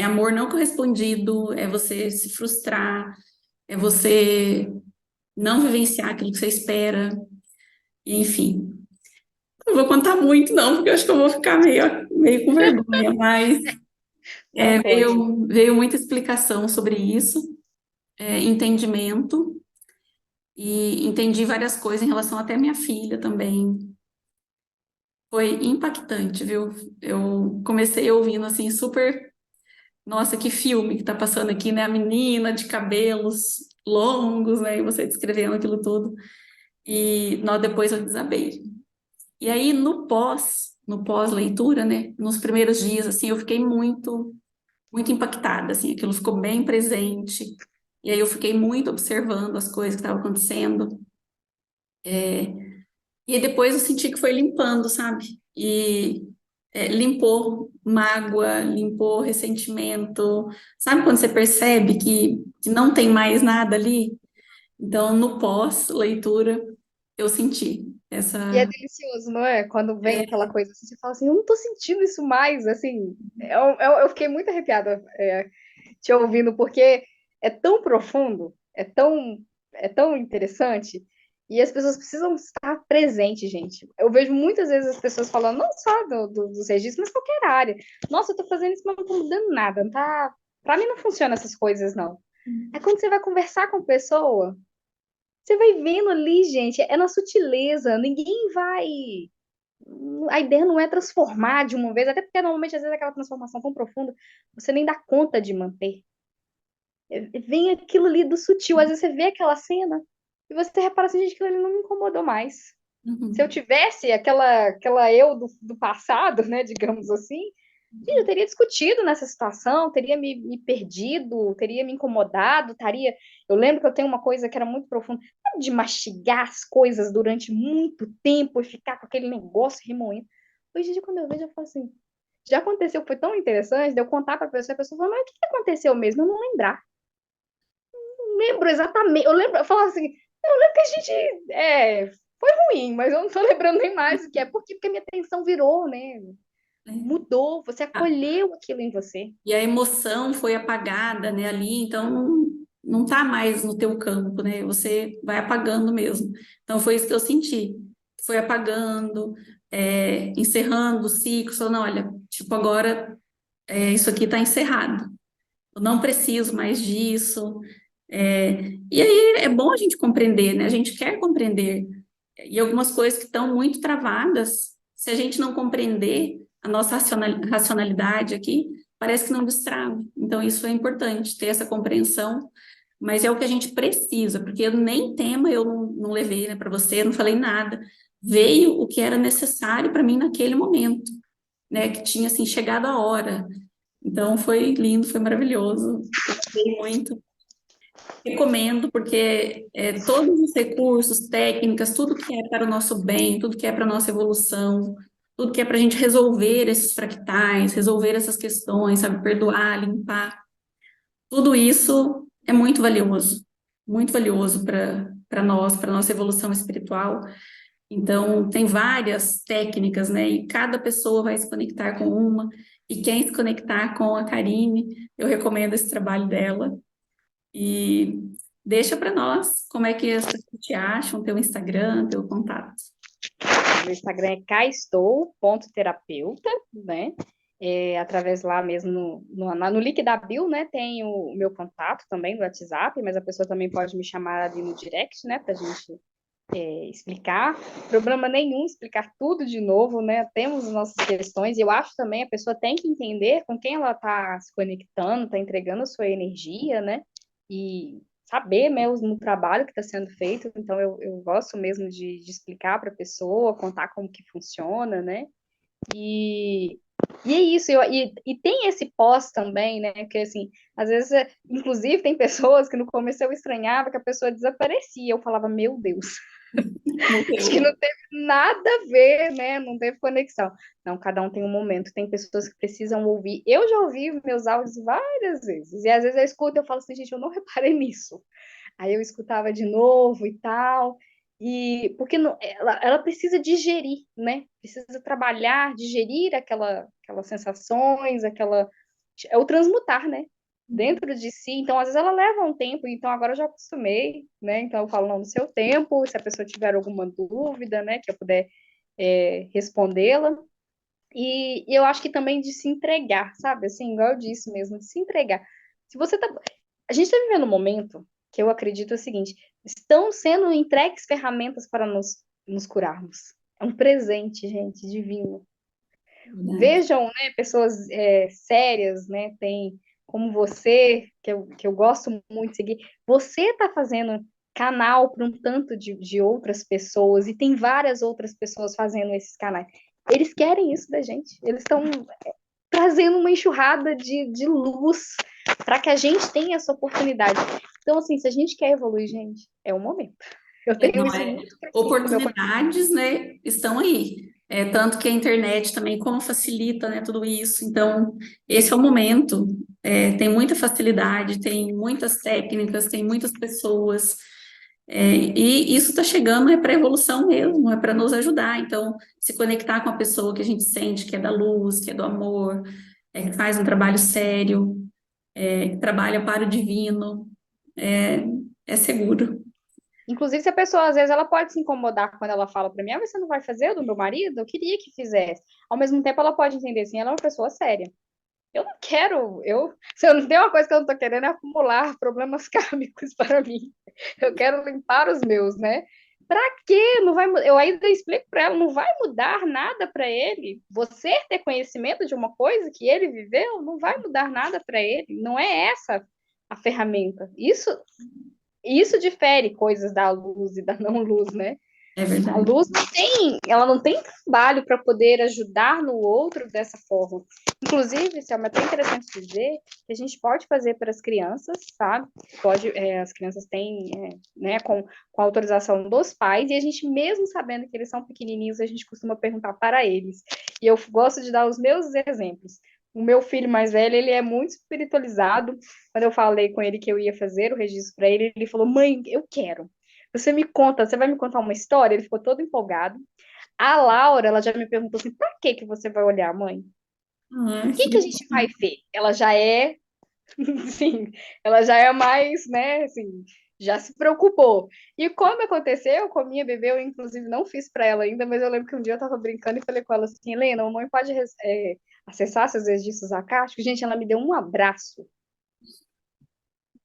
amor não correspondido, é você se frustrar, é você não vivenciar aquilo que você espera, enfim. Não vou contar muito, não, porque eu acho que eu vou ficar meio com vergonha, mas Não conte. veio muita explicação sobre isso, entendimento, e entendi várias coisas em relação até à minha filha também. Foi impactante, viu? Eu comecei ouvindo assim, super. Nossa, que filme que tá passando aqui, né? A menina de cabelos longos, né? E você descrevendo aquilo tudo. E depois eu desabei. E aí, no pós-leitura, né? Nos primeiros dias, assim, eu fiquei muito impactada, assim, aquilo ficou bem presente. E aí eu fiquei muito observando as coisas que estavam acontecendo. E aí depois eu senti que foi limpando, sabe? E limpou mágoa, limpou ressentimento. Sabe quando você percebe que não tem mais nada ali? Então, no pós-leitura, eu senti E é essa. delicioso, não é? Quando vem é, aquela coisa assim, você fala assim, eu não tô sentindo isso mais, assim. Eu fiquei muito arrepiada, te ouvindo, porque é tão profundo, é tão interessante, e as pessoas precisam estar presentes, gente. Eu vejo muitas vezes as pessoas falando, não só dos registros, mas qualquer área. Nossa, eu tô fazendo isso, mas não tô mudando nada, não tá... Pra mim não funciona essas coisas, não. É quando você vai conversar com a pessoa, você vai vendo ali, gente, é na sutileza, ninguém vai. A ideia não é transformar de uma vez, até porque normalmente às vezes aquela transformação tão profunda, você nem dá conta de manter. Vem aquilo ali do sutil, às vezes você vê aquela cena e você repara assim, gente, aquilo ali não me incomodou mais. Se eu Uhum, tivesse aquela eu do passado, né, digamos assim, gente, eu teria discutido nessa situação, teria me perdido, teria me incomodado, estaria. Eu lembro que eu tenho uma coisa que era muito profunda, de mastigar as coisas durante muito tempo e ficar com aquele negócio remoendo. Hoje em dia, quando eu vejo, eu falo assim, já aconteceu, foi tão interessante de eu contar para a pessoa fala, mas o que aconteceu mesmo? Eu não lembrar. Não lembro exatamente. Eu lembro, eu falo assim, eu lembro que a gente foi ruim, mas eu não tô lembrando nem mais o que é. Por quê? Porque minha atenção virou, né? é. Mudou, você acolheu aquilo em você. E a emoção foi apagada, né, ali, então não tá mais no teu campo, né? Você vai apagando mesmo. Então foi isso que eu senti. Foi apagando, encerrando o ciclo, falando, olha, tipo, agora isso aqui está encerrado. Eu não preciso mais disso. E aí é bom a gente compreender, né? A gente quer compreender. E algumas coisas que estão muito travadas, se a gente não compreender a nossa racionalidade aqui, parece que não destrava. Então, isso é importante, ter essa compreensão, mas é o que a gente precisa, porque eu nem tema eu não levei, né, para você, não falei nada. Veio o que era necessário para mim naquele momento, né? Que tinha assim chegado a hora. Então, foi lindo, foi maravilhoso. Gostei muito. Recomendo, porque todos os recursos, técnicas, tudo que é para o nosso bem, tudo que é para a nossa evolução, tudo que é para a gente resolver esses fractais, resolver essas questões, sabe, perdoar, limpar, tudo isso é muito valioso para nós, para a nossa evolução espiritual. Então, tem várias técnicas, né? E cada pessoa vai se conectar com uma. E quem se conectar com a Karine, eu recomendo esse trabalho dela. E deixa para nós como é que as pessoas te acham, teu Instagram, teu contato. Meu Instagram é caestou.terapeuta, né? Através lá mesmo no link da bio, né? Tem o meu contato também do WhatsApp, mas a pessoa também pode me chamar ali no direct, né? Pra gente explicar. Problema nenhum explicar tudo de novo, né? Temos as nossas questões, e eu acho também a pessoa tem que entender com quem ela está se conectando, está entregando a sua energia, né? E saber mesmo no trabalho que está sendo feito. Então, eu gosto mesmo de explicar para a pessoa, contar como que funciona, né? E, e é isso, e tem esse pós também, né? Que assim, às vezes, inclusive, tem pessoas que no começo eu estranhava que a pessoa desaparecia. Eu falava, meu Deus, acho que Morreu. não teve nada a ver, né? Não teve conexão. Não, cada um tem um momento, tem pessoas que precisam ouvir. Eu já ouvi meus áudios várias vezes, e às vezes eu escuto e eu falo assim, gente, eu não reparei nisso. Aí eu escutava de novo e tal. E porque não, ela precisa digerir, né? Precisa trabalhar, digerir aquelas sensações, é o transmutar, né? Dentro de si. Então, às vezes ela leva um tempo, então agora eu já acostumei, né? Então eu falo, não, no seu tempo, se a pessoa tiver alguma dúvida, né, que eu puder respondê-la. E eu acho que também de se entregar, sabe? Assim, igual eu disse mesmo, de se entregar. Se você tá. A gente está vivendo um momento que eu acredito é o seguinte: estão sendo entregues ferramentas para nos curarmos. É um presente, gente, divino. Verdade. Vejam, né, pessoas sérias, né? Tem como você, que eu gosto muito de seguir, você está fazendo canal para um tanto de outras pessoas, e tem várias outras pessoas fazendo esses canais. Eles querem isso da gente, eles estão trazendo uma enxurrada de luz para que a gente tenha essa oportunidade. Então, assim, se a gente quer evoluir, gente, é o momento. Eu tenho Não isso é? muito profundo no meu coração. Oportunidades, né, estão aí. Tanto que a internet também, como facilita, né, tudo isso. Então, esse é o momento. Tem muita facilidade, tem muitas técnicas, tem muitas pessoas. E isso está chegando para a evolução mesmo, é para nos ajudar. Então, se conectar com a pessoa que a gente sente que é da luz, que é do amor, que faz um trabalho sério, que trabalha para o divino, é, é seguro. Inclusive, se a pessoa, às vezes, ela pode se incomodar quando ela fala para mim, ah, mas você não vai fazer o do meu marido? Eu queria que fizesse. Ao mesmo tempo, ela pode entender assim, ela é uma pessoa séria. Eu não quero, se eu não tenho uma coisa que eu não tô querendo é acumular problemas kármicos para mim. Eu quero limpar os meus, né? Pra quê? Não vai, eu ainda explico para ela, não vai mudar nada para ele. Você ter conhecimento de uma coisa que ele viveu, não vai mudar nada para ele. Não é essa a ferramenta. Isso difere coisas da luz e da não luz, né? É A verdade. luz ela não tem trabalho para poder ajudar no outro dessa forma. Inclusive, isso é até interessante dizer que a gente pode fazer para as crianças, sabe? As crianças têm, né, com a autorização dos pais, e a gente, mesmo sabendo que eles são pequenininhos, a gente costuma perguntar para eles. E eu gosto de dar os meus exemplos. O meu filho mais velho, ele é muito espiritualizado. Quando eu falei com ele que eu ia fazer o registro para ele, ele falou: Mãe, eu quero. Você vai me contar uma história? Ele ficou todo empolgado. A Laura, ela já me perguntou assim: pra que você vai olhar, mãe? Ah, O que que a gente vai ver? Ela já é, sim, ela já é mais, né, assim, já se preocupou. E quando aconteceu com a minha bebê, eu inclusive não fiz para ela ainda, mas eu lembro que um dia eu tava brincando e falei com ela assim: Helena, a mamãe pode acessar seus registros acásticos? Gente, ela me deu um abraço.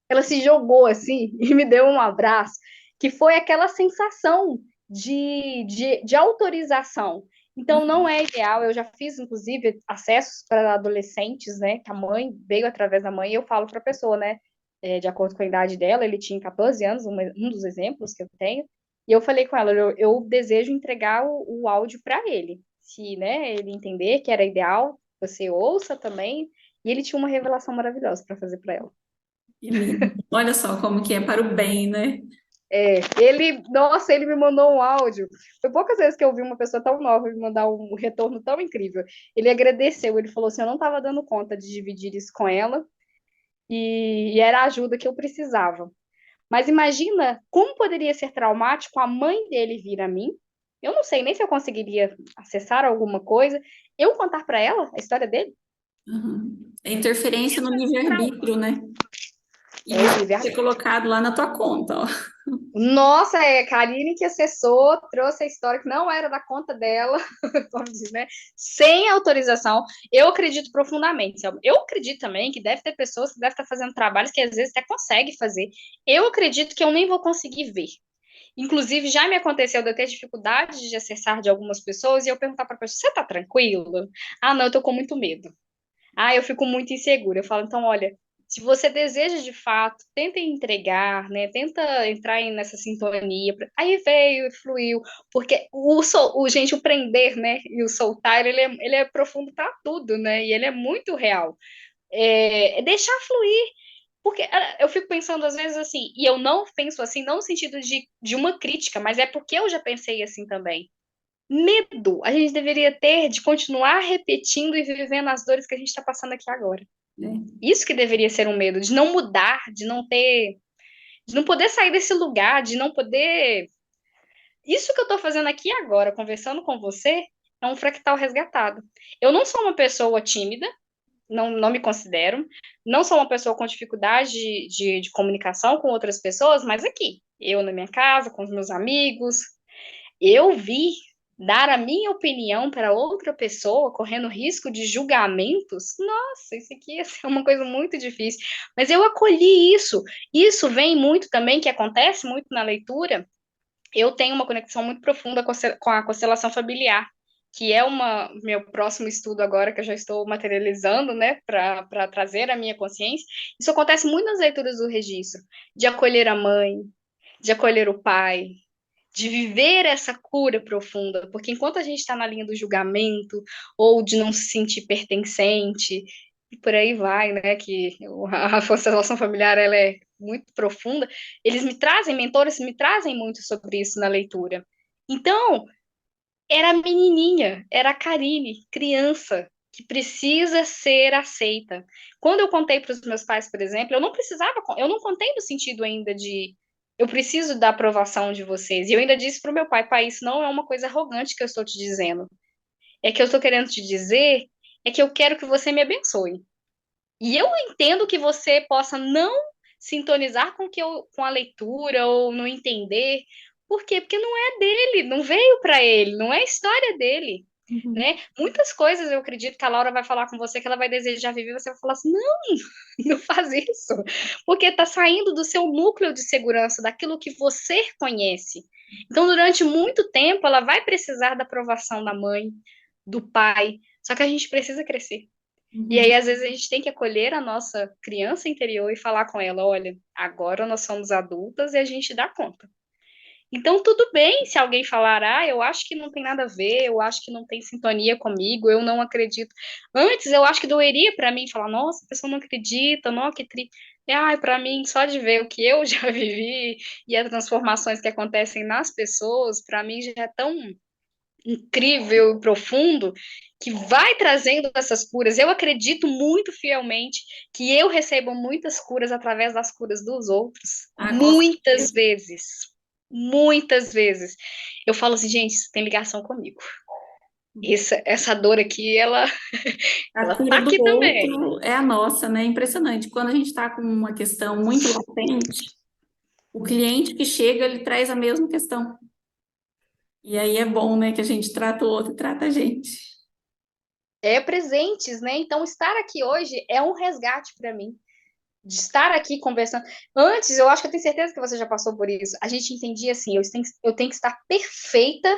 Ela se jogou assim e me deu um abraço, que foi aquela sensação de autorização. Então, não é ideal. Eu já fiz, inclusive, acessos para adolescentes, né? Que a mãe veio através da mãe, e eu falo para a pessoa, né? De acordo com a idade dela, ele tinha 14 anos, um dos exemplos que eu tenho. E eu falei com ela, eu desejo entregar o áudio para ele. Se, né, ele entender que era ideal, você ouça também. E ele tinha uma revelação maravilhosa para fazer para ela. Que lindo. Olha só como que é para o bem, né? Nossa, ele me mandou um áudio. Foi poucas vezes que eu vi uma pessoa tão nova me mandar um retorno tão incrível. Ele agradeceu, ele falou assim: eu não estava dando conta de dividir isso com ela e era a ajuda que eu precisava. Mas imagina como poderia ser traumático a mãe dele vir a mim. Eu não sei nem se eu conseguiria acessar alguma coisa. Eu contar para ela a história dele. Uhum. É interferência no Isso é trauma. livre-arbítrio, né? E É, isso livre. vai ser colocado lá na tua conta, ó. Nossa, é a Karine que acessou, trouxe a história que não era da conta dela, vamos dizer, né? Sem autorização. Eu acredito profundamente. Eu acredito também que deve ter pessoas que devem estar fazendo trabalhos que às vezes até consegue fazer. Eu acredito que eu nem vou conseguir ver. Inclusive, já me aconteceu de eu ter dificuldade de acessar de algumas pessoas e eu perguntar para a pessoa: você tá tranquila? Ah, não, eu tô com muito medo. Ah, eu fico muito insegura. Eu falo, então, olha, se você deseja de fato, tenta entregar, né? Tenta entrar nessa sintonia. Aí veio, fluiu, porque gente, o prender, né? E o soltar, ele é profundo para tudo, né? E ele é muito real. É deixar fluir. Porque eu fico pensando às vezes assim, e eu não penso assim, não no sentido de uma crítica, mas é porque eu já pensei assim também. Medo a gente deveria ter de continuar repetindo e vivendo as dores que a gente está passando aqui agora. Né? Isso que deveria ser um medo, de não mudar, de não poder sair desse lugar, de não poder. Isso que eu estou fazendo aqui agora, conversando com você, é um fractal resgatado. Eu não sou uma pessoa tímida, não me considero, não sou uma pessoa com dificuldade de comunicação com outras pessoas, mas aqui, eu na minha casa, com os meus amigos, eu vi dar a minha opinião para outra pessoa, correndo risco de julgamentos. Nossa, isso aqui é uma coisa muito difícil. Mas eu acolhi isso. Isso vem muito também, que acontece muito na leitura. Eu tenho uma conexão muito profunda com a constelação familiar, que é meu próximo estudo agora, que eu já estou materializando, né, para trazer a minha consciência. Isso acontece muito nas leituras do registro, de acolher a mãe, de acolher o pai, de viver essa cura profunda, porque enquanto a gente está na linha do julgamento ou de não se sentir pertencente, e por aí vai, né, que a constelação familiar ela é muito profunda, eles me trazem, mentores me trazem muito sobre isso na leitura. Então, era a menininha, era a Karine, criança, que precisa ser aceita. Quando eu contei para os meus pais, por exemplo, eu não contei no sentido ainda de eu preciso da aprovação de vocês. E eu ainda disse para o meu pai, pai, isso não é uma coisa arrogante que eu estou te dizendo. É que eu estou querendo te dizer é que eu quero que você me abençoe. E eu entendo que você possa não sintonizar com a leitura ou não entender. Por quê? Porque não é dele, não veio para ele, não é a história dele. Uhum. Né? Muitas coisas eu acredito que a Laura vai falar com você que ela vai desejar viver, você vai falar assim: não, não faz isso, porque está saindo do seu núcleo de segurança, daquilo que você conhece. Então, durante muito tempo, ela vai precisar da aprovação da mãe, do pai, só que a gente precisa crescer. E aí, Uhum. às vezes, a gente tem que acolher a nossa criança interior e falar com ela: olha, agora nós somos adultas e a gente dá conta. Então, tudo bem se alguém falar: ah, eu acho que não tem nada a ver, eu acho que não tem sintonia comigo, eu não acredito. Antes, eu acho que doeria para mim falar: nossa, a pessoa não acredita, não, que triste. Ai, para mim, só de ver o que eu já vivi e as transformações que acontecem nas pessoas, para mim já é tão incrível e profundo que vai trazendo essas curas. Eu acredito muito fielmente que eu recebo muitas curas através das curas dos outros. Ah, com Muitas certeza. vezes. Muitas vezes. Eu falo assim, gente, isso tem ligação comigo. Essa dor aqui, A ela tá cura do aqui também. outro é a nossa, né? É impressionante. Quando a gente está com uma questão muito latente, o cliente que chega, ele traz a mesma questão. E aí é bom, né, que a gente trata o outro e trata a gente. É presentes, né? Então, estar aqui hoje é um resgate para mim. De estar aqui conversando. Antes, eu acho que eu tenho certeza que você já passou por isso. A gente entendia assim: eu tenho que estar perfeita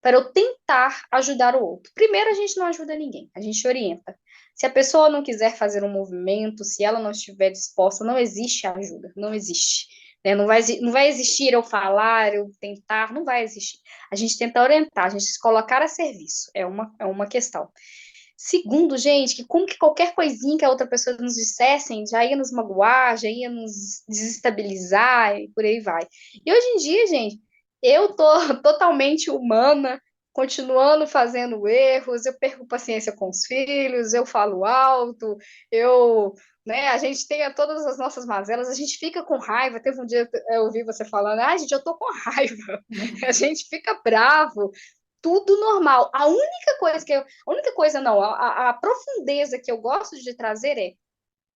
para eu tentar ajudar o outro. Primeiro, a gente não ajuda ninguém, a gente orienta. Se a pessoa não quiser fazer um movimento, se ela não estiver disposta, não existe ajuda, não existe. Né? Não vai existir eu falar, eu tentar, não vai existir. A gente tenta orientar, a gente se colocar a serviço, é uma questão. segundo, gente, que como que qualquer coisinha que a outra pessoa nos dissessem já ia nos magoar, já ia nos desestabilizar e por aí vai. E hoje em dia, gente, eu tô totalmente humana, continuando fazendo erros, eu perco paciência com os filhos, eu falo alto, eu, né, a gente tem todas as nossas mazelas, a gente fica com raiva. Teve um dia eu ouvi você falando, gente, eu tô com raiva, a gente fica bravo, tudo normal. A única coisa não, a profundeza que eu gosto de trazer é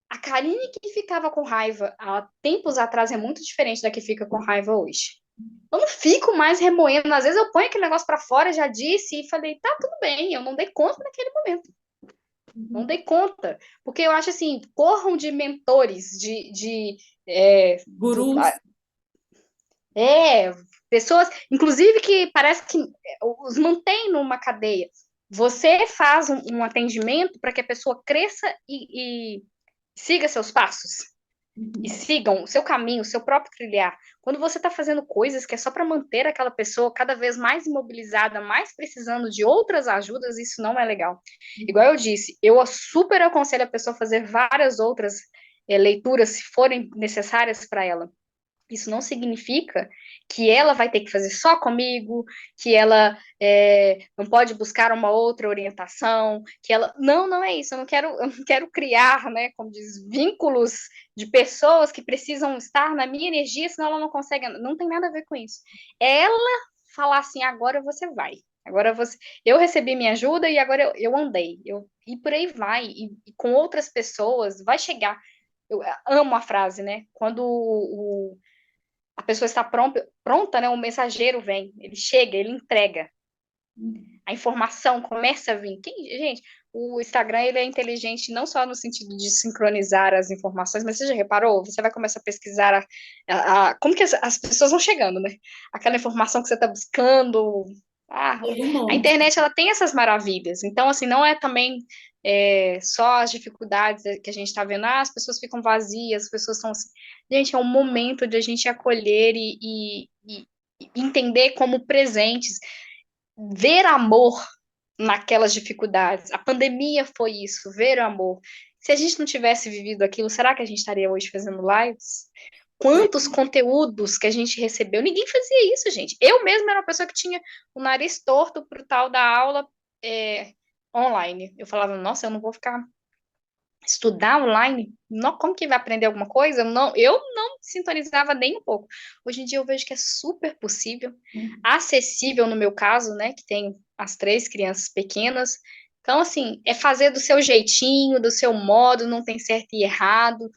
a Karine que ficava com raiva há tempos atrás é muito diferente da que fica com raiva hoje. Eu não fico mais remoendo, às vezes eu ponho aquele negócio para fora, já disse e falei, tá tudo bem, eu não dei conta naquele momento. Não dei conta, porque eu acho assim, corram de mentores, Gurus. pessoas, inclusive que parece que os mantém numa cadeia. Você faz um atendimento para que a pessoa cresça e siga seus passos. E sigam o seu caminho, o seu próprio trilhar. Quando você está fazendo coisas que é só para manter aquela pessoa cada vez mais imobilizada, mais precisando de outras ajudas, isso não é legal. Igual eu disse, eu super aconselho a pessoa a fazer várias outras leituras, se forem necessárias para ela. Isso não significa que ela vai ter que fazer só comigo, que ela não pode buscar uma outra orientação, que ela. Não, não é isso. Eu não quero criar, né, como diz, vínculos de pessoas que precisam estar na minha energia, senão ela não consegue. Não tem nada a ver com isso. É ela falar assim, agora você vai. Agora você. Eu recebi minha ajuda e agora eu andei. E por aí vai. E com outras pessoas, vai chegar. Eu amo a frase, né? Quando a pessoa está pronta, né? O mensageiro vem, ele chega, ele entrega. A informação começa a vir. Gente, o Instagram ele é inteligente não só no sentido de sincronizar as informações, mas você já reparou? Você vai começar a pesquisar como que as pessoas vão chegando, né? Aquela informação que você está buscando. Um A monte. internet ela tem essas maravilhas. Então, assim, não é também só as dificuldades que a gente está vendo. As pessoas ficam vazias, as pessoas estão assim. Gente, é um momento de a gente acolher e entender como presentes, ver amor naquelas dificuldades. A pandemia foi isso, ver o amor. Se a gente não tivesse vivido aquilo, será que a gente estaria hoje fazendo lives? Quantos conteúdos que a gente recebeu? Ninguém fazia isso, gente. Eu mesma era uma pessoa que tinha o nariz torto pro tal da aula online. Eu falava, nossa, eu não vou ficar estudar online, não, como que vai aprender alguma coisa? Eu não sintonizava nem um pouco. Hoje em dia eu vejo que é super possível, acessível no meu caso, né, que tenho as 3 crianças pequenas. Então, assim, é fazer do seu jeitinho, do seu modo, não tem certo e errado.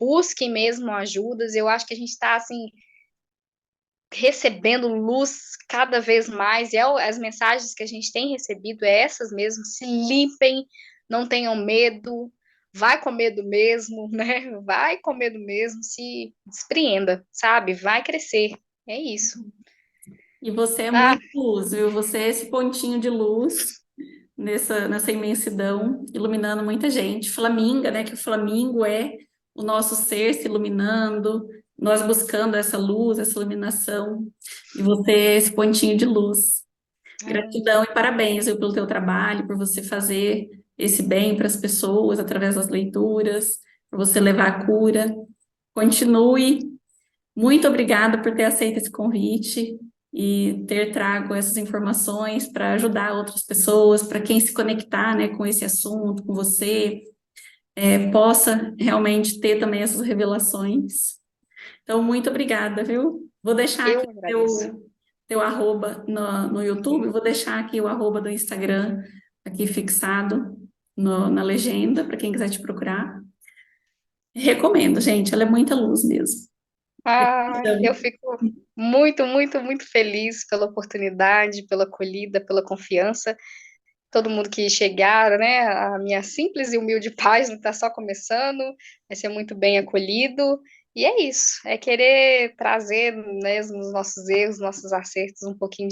Busque mesmo ajudas. Eu acho que a gente está, assim, recebendo luz cada vez mais, e as mensagens que a gente tem recebido é essas mesmo, se limpem, não tenham medo, vai com medo mesmo, né? Vai com medo mesmo, se despreenda, sabe? Vai crescer. É isso. E você é Ah, muito luz, viu? Você é esse pontinho de luz nessa imensidão, iluminando muita gente. Flaminga, né? Que o flamingo é o nosso ser se iluminando, nós buscando essa luz, essa iluminação. E você é esse pontinho de luz. Gratidão e parabéns, viu, pelo teu trabalho, por você fazer esse bem para as pessoas através das leituras, por você levar a cura. Continue. Muito obrigada por ter aceito esse convite e ter trago essas informações para ajudar outras pessoas, para quem se conectar, né, com esse assunto, com você, possa realmente ter também essas revelações. Então, muito obrigada, viu? Vou deixar eu aqui agradeço. teu arroba no YouTube, vou deixar aqui o arroba do Instagram aqui fixado na legenda, para quem quiser te procurar. Recomendo, gente, ela é muita luz mesmo. Eu Então, fico muito, muito, muito feliz pela oportunidade, pela acolhida, pela confiança. Todo mundo que chegar, né? A minha simples e humilde página está só começando, vai ser muito bem acolhido. E é isso, é querer trazer mesmo os nossos erros, nossos acertos, um pouquinho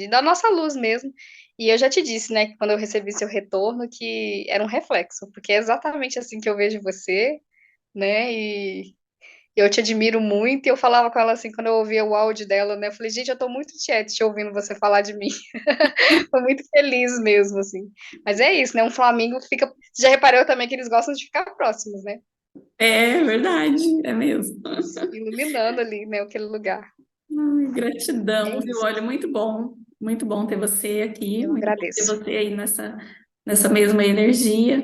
da nossa luz mesmo. E eu já te disse, né, que quando eu recebi seu retorno, que era um reflexo, porque é exatamente assim que eu vejo você, né? Eu te admiro muito, e eu falava com ela assim, quando eu ouvia o áudio dela, né? Eu falei, gente, eu tô muito te ouvindo você falar de mim. Tô muito feliz mesmo, assim. Mas é isso, né? Um Flamengo fica. Você já reparou também que eles gostam de ficar próximos, né? É verdade, é mesmo. Iluminando ali, né, aquele lugar. Ai, É gratidão, viu? isso. Olha, muito bom ter você aqui, Eu muito bom ter agradeço. você aí nessa mesma energia.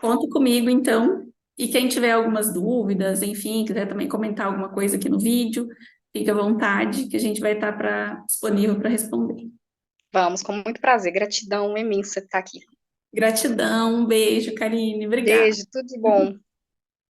Conta comigo, então. E quem tiver algumas dúvidas, enfim, quiser também comentar alguma coisa aqui no vídeo, fique à vontade, que a gente vai estar disponível para responder. Vamos, com muito prazer. Gratidão imensa por estar aqui. Gratidão, um beijo, Karine, obrigada. Beijo, tudo de bom.